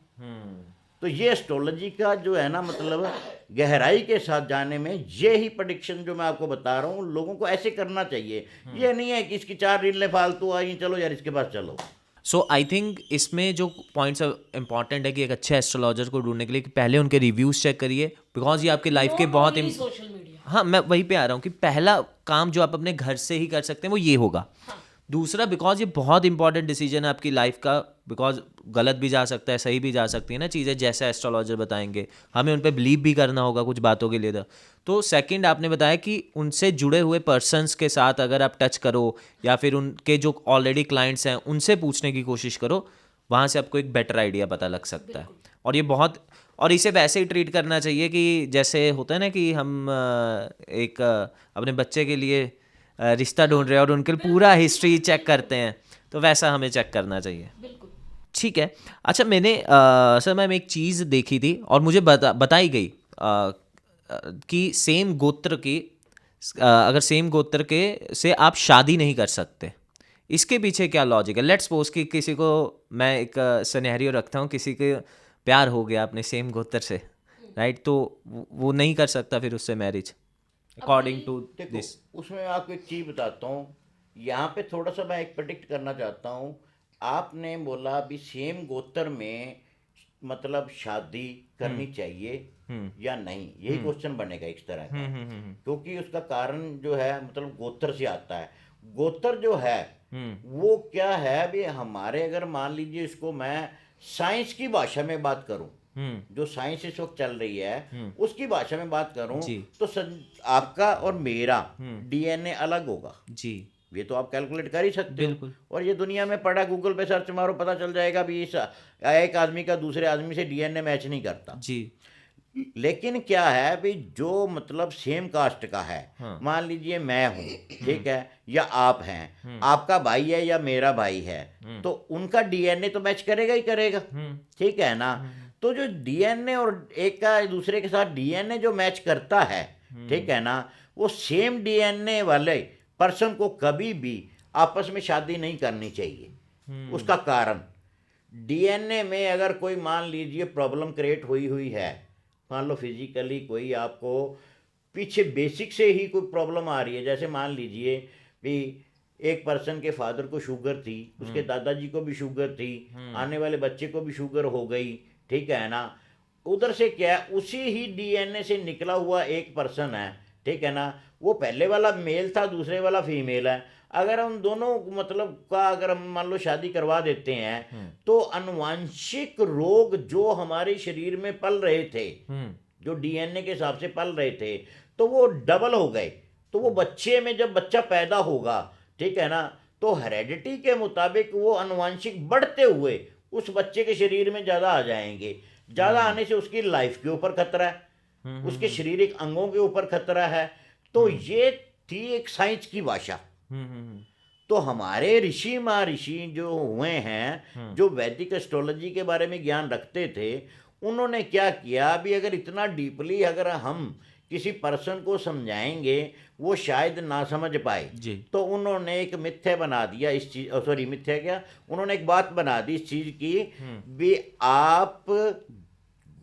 तो ये एस्ट्रोलॉजी का जो है ना, मतलब गहराई के साथ जाने में, ये ही प्रेडिक्शन जो मैं आपको बता रहा हूँ, लोगों को ऐसे करना चाहिए। ये नहीं है कि इसकी 4 रीलें फालतू आई, चलो यार इसके पास चलो। सो आई थिंक इसमें जो पॉइंट्स इंपॉर्टेंट है कि एक अच्छे एस्ट्रोलॉजर को ढूंढने के लिए कि पहले उनके रिव्यूज़ चेक करिए, बिकॉज ये आपके लाइफ के बहुत सोशल मीडिया। हाँ, मैं वहीं पे आ रहा हूँ कि पहला काम जो आप अपने घर से ही कर सकते हैं वो ये होगा। दूसरा, बिकॉज ये बहुत इंपॉर्टेंट डिसीजन है आपकी लाइफ का, बिकॉज गलत भी जा सकता है, सही भी जा सकती है ना चीज़ें, जैसे एस्ट्रोलॉजर बताएंगे, हमें उन पर बिलीव भी करना होगा कुछ बातों के लिए। तो सेकंड, आपने बताया कि उनसे जुड़े हुए पर्सन्स के साथ अगर आप टच करो, या फिर उनके जो ऑलरेडी क्लाइंट्स हैं उनसे पूछने की कोशिश करो, वहाँ से आपको एक बेटर आइडिया पता लग सकता है। और ये बहुत, और इसे वैसे ही ट्रीट करना चाहिए कि जैसे होता है ना कि हम एक अपने बच्चे के लिए रिश्ता ढूंढ रहे हैं और उनके पूरा हिस्ट्री चेक करते हैं, तो वैसा हमें चेक करना चाहिए। बिल्कुल ठीक है। अच्छा, मैंने सर मैम एक चीज़ देखी थी और मुझे बताई गई कि सेम गोत्र की अगर सेम गोत्र के से आप शादी नहीं कर सकते। इसके पीछे क्या लॉजिक है? लेट्स सपोज कि किसी को, मैं एक सिनेरियो रखता हूँ, किसी के प्यार हो गया अपने सेम गोत्र से, राइट? तो वो नहीं कर सकता फिर उससे मैरिज अकॉर्डिंग टू दिस। उसमें मैं आपको एक चीज़ बताता हूँ, यहाँ पे थोड़ा सा मैं एक प्रेडिक्ट करना चाहता हूँ। आपने बोला भी सेम गोत्र में मतलब शादी करनी चाहिए या नहीं, यही क्वेश्चन बनेगा इस तरह का। क्योंकि उसका कारण जो है मतलब गोत्र से आता है। गोत्र जो है वो क्या है भी हमारे, अगर मान लीजिए इसको मैं साइंस की भाषा में बात करूं, जो साइंस इस वक्त चल रही है उसकी भाषा में बात करूं, तो आपका और मेरा डीएनए अलग होगा जी। ये तो आप कैलकुलेट कर ही सकते हो, और ये दुनिया में पड़ा, गूगल पे सर्च मारो पता चल जाएगा भी इस एक आदमी का दूसरे आदमी से डीएनए मैच नहीं करता जी। लेकिन क्या है भी जो मतलब सेम कास्ट का है, मान लीजिए मैं हूँ, ठीक है, या आप हैं, आपका भाई है या मेरा भाई है, तो उनका डीएनए तो मैच करेगा ही करेगा, ठीक है ना। तो जो डीएनए और एक का दूसरे के साथ डीएनए जो मैच करता है, ठीक है ना, वो सेम डीएनए वाले पर्सन को कभी भी आपस में शादी नहीं करनी चाहिए। उसका कारण, डीएनए में अगर कोई मान लीजिए प्रॉब्लम क्रिएट हुई है, मान लो फिजिकली कोई आपको पीछे बेसिक से ही कोई प्रॉब्लम आ रही है, जैसे मान लीजिए भी एक पर्सन के फादर को शुगर थी, उसके दादाजी को भी शुगर थी, आने वाले बच्चे को भी शुगर हो गई, ठीक है ना। उधर से क्या है, उसी ही डीएनए से निकला हुआ एक पर्सन है, ठीक है ना, वो पहले वाला मेल था, दूसरे वाला फीमेल है। अगर हम दोनों मतलब का अगर हम मान लो शादी करवा देते हैं, तो अनुवांशिक रोग जो हमारे शरीर में पल रहे थे, जो डीएनए के हिसाब से पल रहे थे, तो वो डबल हो गए। तो वो बच्चे में जब बच्चा पैदा होगा, ठीक है ना, तो हेरेडिटी के मुताबिक वो अनुवांशिक बढ़ते हुए उस बच्चे के शरीर में ज़्यादा आ जाएंगे। ज़्यादा आने से उसकी लाइफ के ऊपर खतरा है। उसके शारीरिक अंगों के ऊपर खतरा है। तो ये थी एक साइंस की भाषा। तो हमारे ऋषि महर्षि जो हुए हैं, जो वैदिक एस्ट्रोलॉजी के बारे में ज्ञान रखते थे, उन्होंने क्या किया, अभी अगर इतना डीपली अगर हम किसी पर्सन को समझाएंगे वो शायद ना समझ पाए, जी। तो उन्होंने एक मिथ्या बना दिया इस चीज, सॉरी मिथ्या क्या, उन्होंने एक बात बना दी इस चीज की भी आप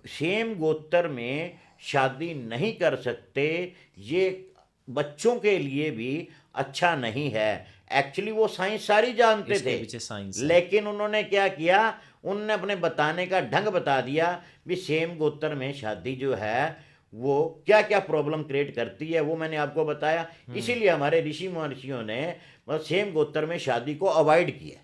सेम गोत्र में शादी नहीं कर सकते, ये बच्चों के लिए भी अच्छा नहीं है। एक्चुअली वो साइंस सारी जानते इसके थे, पीछे साइंस है। लेकिन उन्होंने क्या किया, उन्होंने अपने बताने का ढंग बता दिया भी सेम गोत्र में शादी जो है वो क्या क्या प्रॉब्लम क्रिएट करती है, वो मैंने आपको बताया। इसीलिए हमारे ऋषि महर्षियों ने सेम गोत्र में शादी को अवॉइड किया।